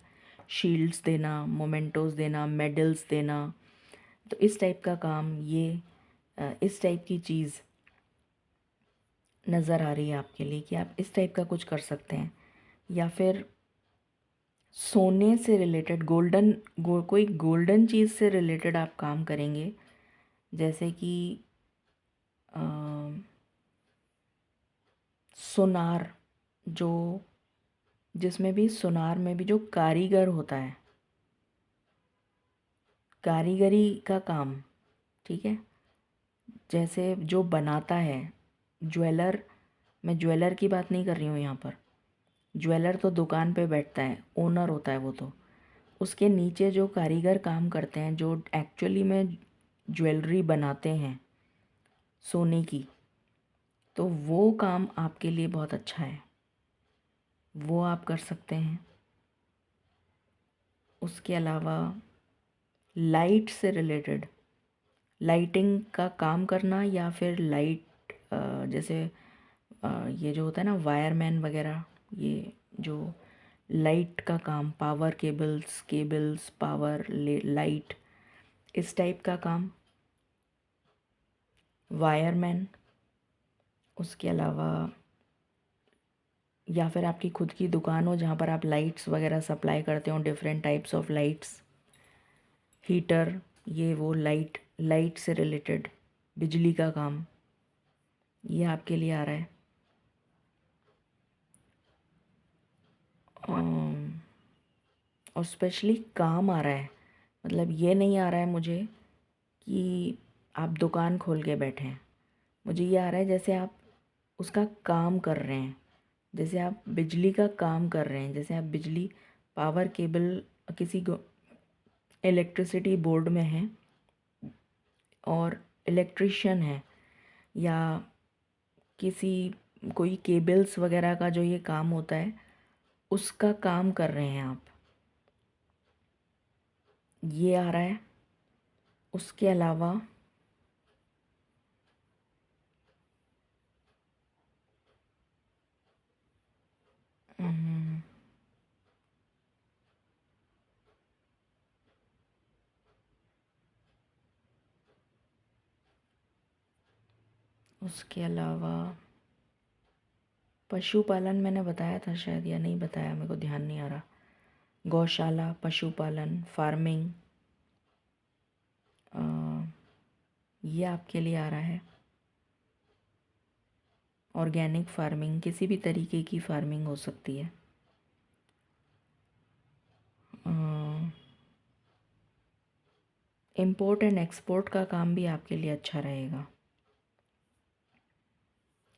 शील्ड्स देना, मोमेंटोज़ देना, मेडल्स देना, तो इस टाइप का काम, ये इस टाइप की चीज़ नज़र आ रही है आपके लिए कि आप इस टाइप का कुछ कर सकते हैं। या फिर सोने से रिलेटेड, कोई गोल्डन चीज़ से रिलेटेड आप काम करेंगे, जैसे कि सुनार, जो जिसमें भी सुनार में भी जो कारीगर होता है, कारीगरी का काम, ठीक है, जैसे जो बनाता है ज्वेलर, मैं ज्वेलर की बात नहीं कर रही हूँ यहाँ पर, ज्वेलर तो दुकान पे बैठता है, ओनर होता है वो तो। उसके नीचे जो कारीगर काम करते हैं, जो एक्चुअली में ज्वेलरी बनाते हैं सोने की, तो वो काम आपके लिए बहुत अच्छा है, वो आप कर सकते हैं। उसके अलावा लाइट से रिलेटेड, लाइटिंग का काम करना, या फिर लाइट जैसे ये जो होता है ना वायरमैन वगैरह, ये जो लाइट का काम, पावर केबल्स पावर लाइट, इस टाइप का काम, वायरमैन। उसके अलावा या फिर आपकी खुद की दुकान हो जहाँ पर आप लाइट्स वगैरह सप्लाई करते हो, different types of lights, heater, ये वो लाइट, लाइट से रिलेटेड बिजली का काम, ये आपके लिए आ रहा है। और स्पेशली काम आ रहा है, मतलब ये नहीं आ रहा है मुझे कि आप दुकान खोल के बैठे हैं। मुझे ये आ रहा है जैसे आप उसका काम कर रहे हैं, जैसे आप बिजली का काम कर रहे हैं, जैसे आप बिजली पावर केबल किसी को इलेक्ट्रिसिटी बोर्ड में हैं और इलेक्ट्रिशियन है, या किसी कोई केबल्स वगैरह का जो ये काम होता है उसका काम कर रहे हैं आप, ये आ रहा है। उसके अलावा हम्म, उसके अलावा पशुपालन मैंने बताया था शायद, या नहीं बताया, मेरे को ध्यान नहीं आ रहा। गौशाला, पशुपालन, फार्मिंग, ये आपके लिए आ रहा है। ऑर्गेनिक फार्मिंग, किसी भी तरीके की फार्मिंग हो सकती है। इम्पोर्ट एंड एक्सपोर्ट का काम भी आपके लिए अच्छा रहेगा,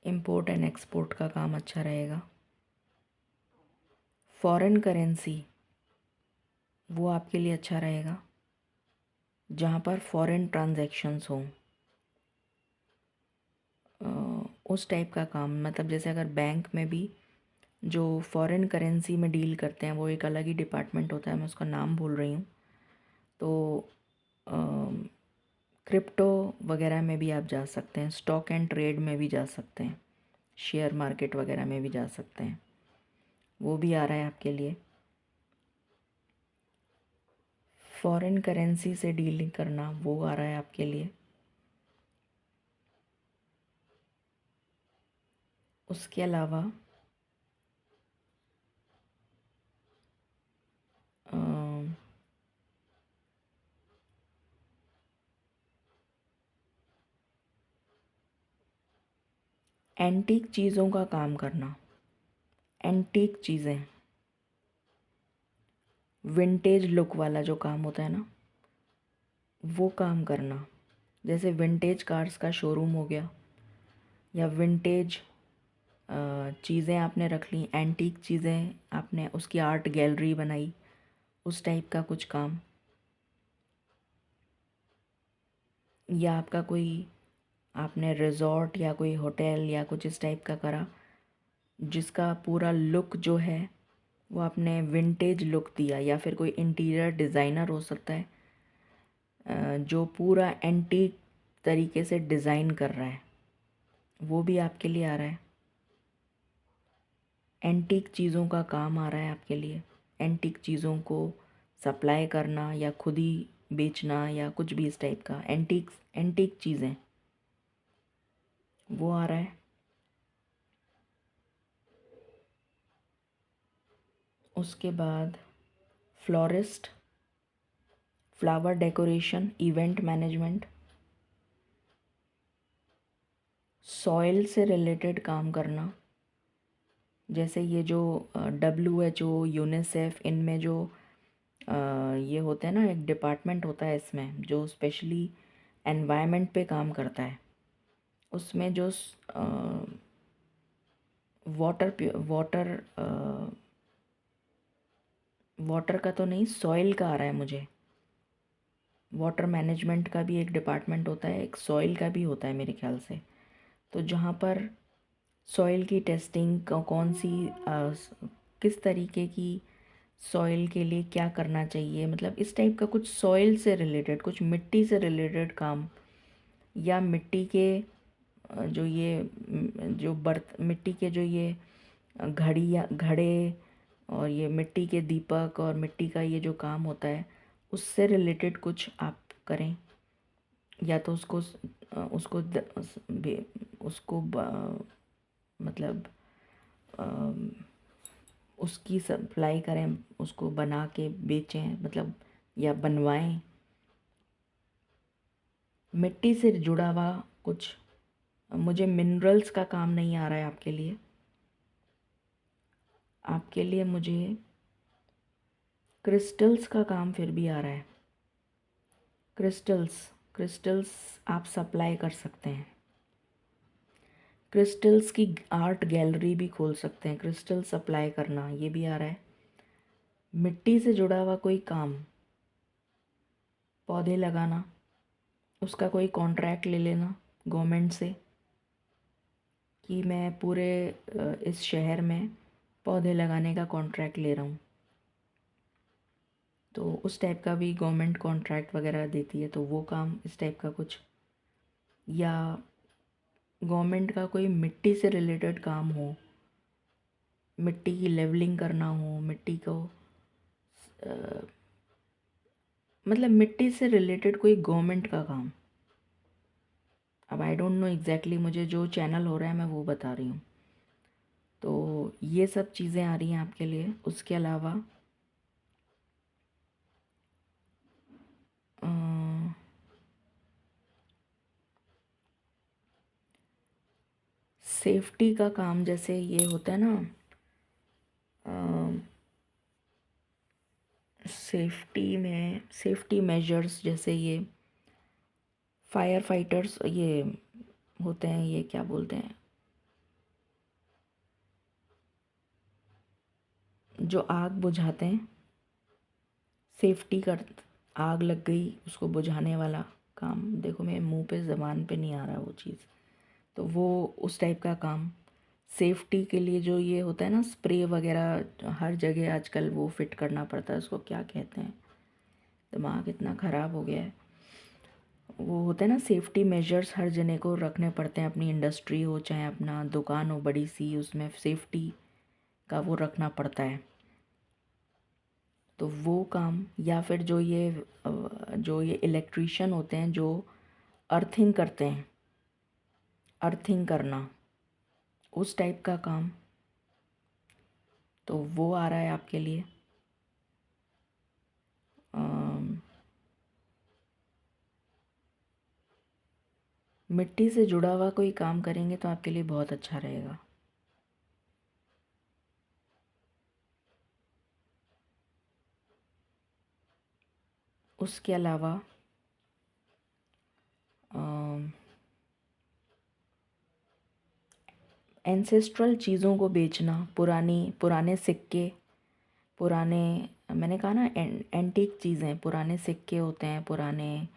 इम्पोर्ट एंड एक्सपोर्ट का काम अच्छा रहेगा। फॉरेन करेंसी, वो आपके लिए अच्छा रहेगा, जहाँ पर फॉरेन ट्रांजैक्शंस हों, उस टाइप का काम। मतलब जैसे अगर बैंक में भी जो फॉरेन करेंसी में डील करते हैं, वो एक अलग ही डिपार्टमेंट होता है, मैं उसका नाम भूल रही हूँ। तो क्रिप्टो वगैरह में भी आप जा सकते हैं, स्टॉक एंड ट्रेड में भी जा सकते हैं, शेयर मार्केट वगैरह में भी जा सकते हैं, वो भी आ रहा है आपके लिए। फॉरेन करेंसी से डीलिंग करना, वो आ रहा है आपके लिए। उसके अलावा एंटीक चीज़ों का काम करना, एंटीक चीज़ें, विंटेज लुक वाला जो काम होता है ना, वो काम करना। जैसे विंटेज कार्स का शोरूम हो गया, या विंटेज चीज़ें आपने रख ली, एंटीक चीज़ें आपने उसकी आर्ट गैलरी बनाई, उस टाइप का कुछ काम। या आपका कोई, आपने रिजॉर्ट या कोई होटल या कुछ इस टाइप का करा, जिसका पूरा लुक जो है वो आपने विंटेज लुक दिया, या फिर कोई इंटीरियर डिज़ाइनर हो सकता है जो पूरा एंटीक तरीके से डिज़ाइन कर रहा है, वो भी आपके लिए आ रहा है। एंटीक चीज़ों का काम आ रहा है आपके लिए, एंटीक चीज़ों को सप्लाई करना या खुद ही बेचना, या कुछ भी इस टाइप का, एंटीक चीज़ें, वो आ रहा है। उसके बाद florist, flower decoration, event management, soil से रिलेटेड काम करना। जैसे ये जो WHO, यूनिसेफ, इनमें जो ये होते हैं ना, एक डिपार्टमेंट होता है इसमें जो स्पेशली एनवायरनमेंट पे काम करता है, उसमें जो वाटर वाटर का तो नहीं, सॉइल का आ रहा है मुझे। वाटर मैनेजमेंट का भी एक डिपार्टमेंट होता है, एक सॉइल का भी होता है मेरे ख्याल से। तो जहाँ पर सॉइल की टेस्टिंग कौन सी किस तरीके की सॉइल के लिए क्या करना चाहिए, मतलब इस टाइप का कुछ सॉइल से रिलेटेड, कुछ मिट्टी से रिलेटेड काम, या मिट्टी के जो ये जो बर्त मिट्टी के जो ये घड़ी या घड़े और ये मिट्टी के दीपक और मिट्टी का ये जो काम होता है, उससे रिलेटेड कुछ आप करें। या तो उसको उसको उसको मतलब उसकी सप्लाई करें, उसको बना के बेचें, मतलब या बनवाएं। मिट्टी से जुड़ा हुआ कुछ, मुझे मिनरल्स का काम नहीं आ रहा है आपके लिए। आपके लिए मुझे क्रिस्टल्स का काम फिर भी आ रहा है। क्रिस्टल्स क्रिस्टल्स आप सप्लाई कर सकते हैं। क्रिस्टल्स की आर्ट गैलरी भी खोल सकते हैं। क्रिस्टल सप्लाई करना ये भी आ रहा है। मिट्टी से जुड़ा हुआ कोई काम, पौधे लगाना, उसका कोई कॉन्ट्रैक्ट ले लेना गवर्नमेंट से कि मैं पूरे इस शहर में पौधे लगाने का कॉन्ट्रैक्ट ले रहा हूँ। तो उस टाइप का भी गवर्नमेंट कॉन्ट्रैक्ट वगैरह देती है, तो वो काम इस टाइप का कुछ, या गवर्नमेंट का कोई मिट्टी से रिलेटेड काम हो, मिट्टी की लेवलिंग करना हो, मिट्टी को मतलब मिट्टी से रिलेटेड कोई गवर्नमेंट का काम। अब आई डोंट नो एग्जैक्टली, मुझे जो चैनल हो रहा है मैं वो बता रही हूँ। तो ये सब चीज़ें आ रही हैं आपके लिए। उसके अलावा सेफ्टी का काम, जैसे ये होता है ना, सेफ्टी मेजर्स, जैसे ये फायर फाइटर्स ये होते हैं, ये क्या बोलते हैं, जो आग बुझाते हैं, सेफ्टी कर, आग लग गई उसको बुझाने वाला काम। देखो मेरे मुंह पे ज़बान पे नहीं आ रहा वो चीज़, तो वो उस टाइप का काम। सेफ्टी के लिए जो ये होता है ना, स्प्रे वगैरह हर जगह आजकल वो फिट करना पड़ता है, उसको क्या कहते हैं, दिमाग इतना ख़राब हो गया है। वो होता है ना, सेफ्टी मेजर्स हर जने को रखने पड़ते हैं, अपनी इंडस्ट्री हो चाहे अपना दुकान हो बड़ी सी, उसमें सेफ्टी का वो रखना पड़ता है। तो वो काम, या फिर जो ये इलेक्ट्रिशियन होते हैं जो अर्थिंग करते हैं, अर्थिंग करना, उस टाइप का काम, तो वो आ रहा है आपके लिए। मिट्टी से जुड़ा हुआ कोई काम करेंगे तो आपके लिए बहुत अच्छा रहेगा। उसके अलावा एंसेस्ट्रल चीज़ों को बेचना, पुराने सिक्के, पुराने, मैंने कहा ना एंटीक चीज़ें, पुराने सिक्के होते हैं, पुराने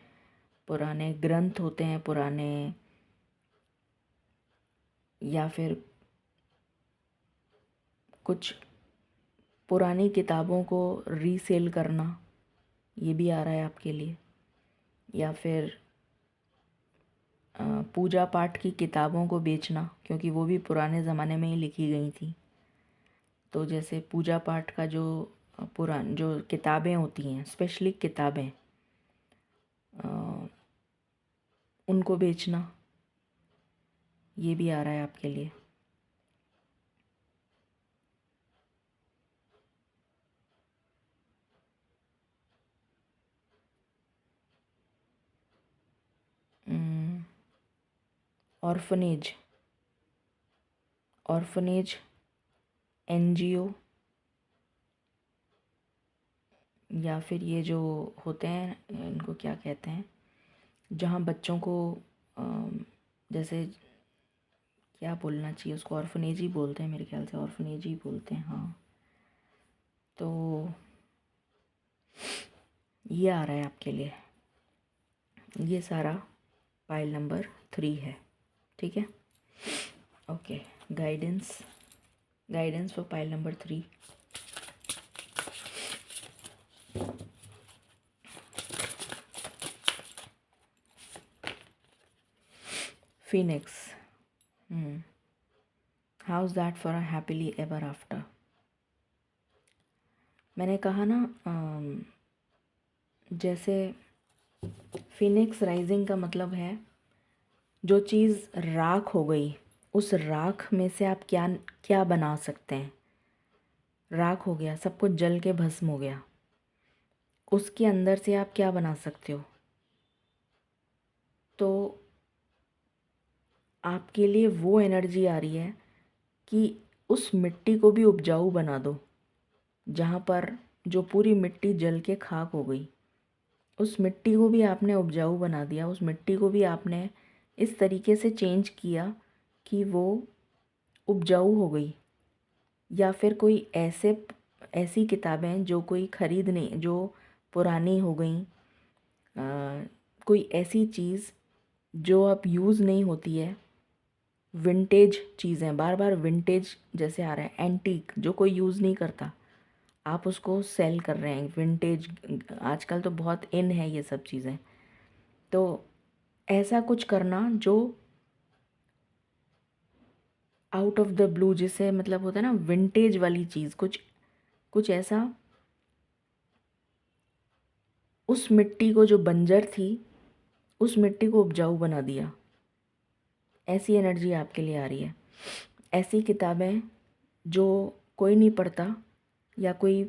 पुराने ग्रंथ होते हैं, पुराने, या फिर कुछ पुरानी किताबों को रीसेल करना, ये भी आ रहा है आपके लिए। या फिर पूजा पाठ की किताबों को बेचना, क्योंकि वो भी पुराने ज़माने में ही लिखी गई थी। तो जैसे पूजा पाठ का जो जो किताबें होती हैं, स्पेशली किताबें, उनको बेचना, ये भी आ रहा है आपके लिए। ऑर्फनेज, ऑर्फनेज, एनजीओ, या फिर ये जो होते हैं, इनको क्या कहते हैं, जहाँ बच्चों को जैसे क्या बोलना चाहिए उसको, ऑर्फनेज ही बोलते हैं मेरे ख्याल से, ऑर्फनेज ही बोलते हैं हाँ। तो ये आ रहा है आपके लिए, ये सारा पाइल नंबर 3 है, ठीक है। Okay, guidance for pile number 3। Phoenix, how's that for a happily ever after. मैंने कहा ना जैसे फिनिक्स राइजिंग का मतलब है जो चीज़ राख हो गई, उस राख में से आप क्या क्या बना सकते हैं। राख हो गया, सब कुछ जल के भस्म हो गया, उसके अंदर से आप क्या बना सकते हो। तो आपके लिए वो एनर्जी आ रही है कि उस मिट्टी को भी उपजाऊ बना दो, जहाँ पर जो पूरी मिट्टी जल के खाक हो गई, उस मिट्टी को भी आपने उपजाऊ बना दिया, उस मिट्टी को भी आपने इस तरीके से चेंज किया कि वो उपजाऊ हो गई। या फिर कोई ऐसी किताबें जो कोई ख़रीद नहीं, जो पुरानी हो गई, कोई ऐसी चीज़ जो अब यूज़ नहीं होती है, विंटेज चीज़ें, बार बार विंटेज जैसे आ रहा है, एंटीक जो कोई यूज़ नहीं करता, आप उसको सेल कर रहे हैं विंटेज। आजकल तो बहुत इन है ये सब चीज़ें। तो ऐसा कुछ करना जो आउट ऑफ द ब्लू, जिसे मतलब होता है ना विंटेज वाली चीज़, कुछ ऐसा, उस मिट्टी को जो बंजर थी उस मिट्टी को उपजाऊ बना दिया। ऐसी एनर्जी आपके लिए आ रही है। ऐसी किताबें जो कोई नहीं पढ़ता, या कोई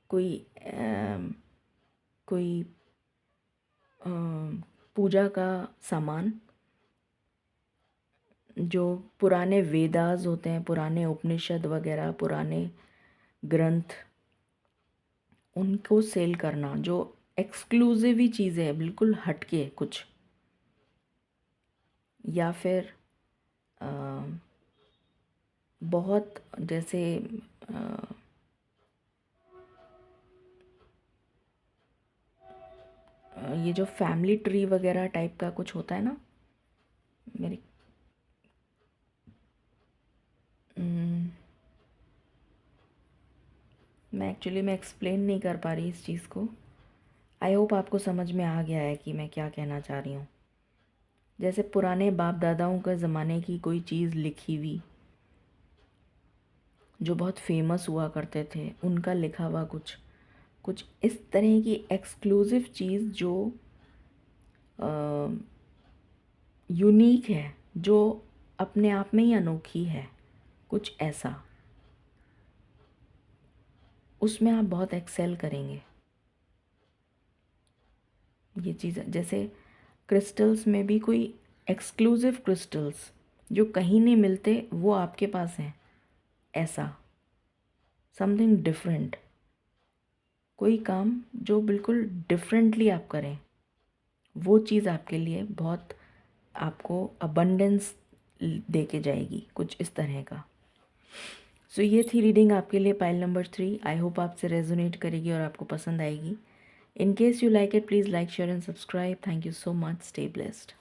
कोई कोई पूजा का सामान, जो पुराने वेदास होते हैं, पुराने उपनिषद वगैरह, पुराने ग्रंथ, उनको सेल करना, जो एक्सक्लूसिव ही चीज़ें हैं, बिल्कुल हटके कुछ। या फिर बहुत जैसे ये जो फैमिली ट्री वगैरह टाइप का कुछ होता है ना, मेरी मैं एक्सप्लेन नहीं कर पा रही इस चीज़ को। आई होप आपको समझ में आ गया है कि मैं क्या कहना चाह रही हूँ। जैसे पुराने बाप दादाओं के ज़माने की कोई चीज़ लिखी हुई जो बहुत फेमस हुआ करते थे, उनका लिखा हुआ कुछ इस तरह की एक्सक्लूसिव चीज़ जो यूनिक है, जो अपने आप में ही अनोखी है, कुछ ऐसा, उसमें आप बहुत एक्सेल करेंगे। ये चीज़ जैसे क्रिस्टल्स में भी कोई एक्सक्लूसिव क्रिस्टल्स जो कहीं नहीं मिलते वो आपके पास हैं, ऐसा समथिंग डिफरेंट, कोई काम जो बिल्कुल डिफरेंटली आप करें, वो चीज़ आपके लिए बहुत, आपको अबंडेंस दे के जाएगी, कुछ इस तरह का। सो ये थी रीडिंग आपके लिए पाइल नंबर 3। आई होप आपसे रेजोनेट करेगी और आपको पसंद आएगी। In case you like it, please like, share and subscribe. Thank you so much. Stay blessed.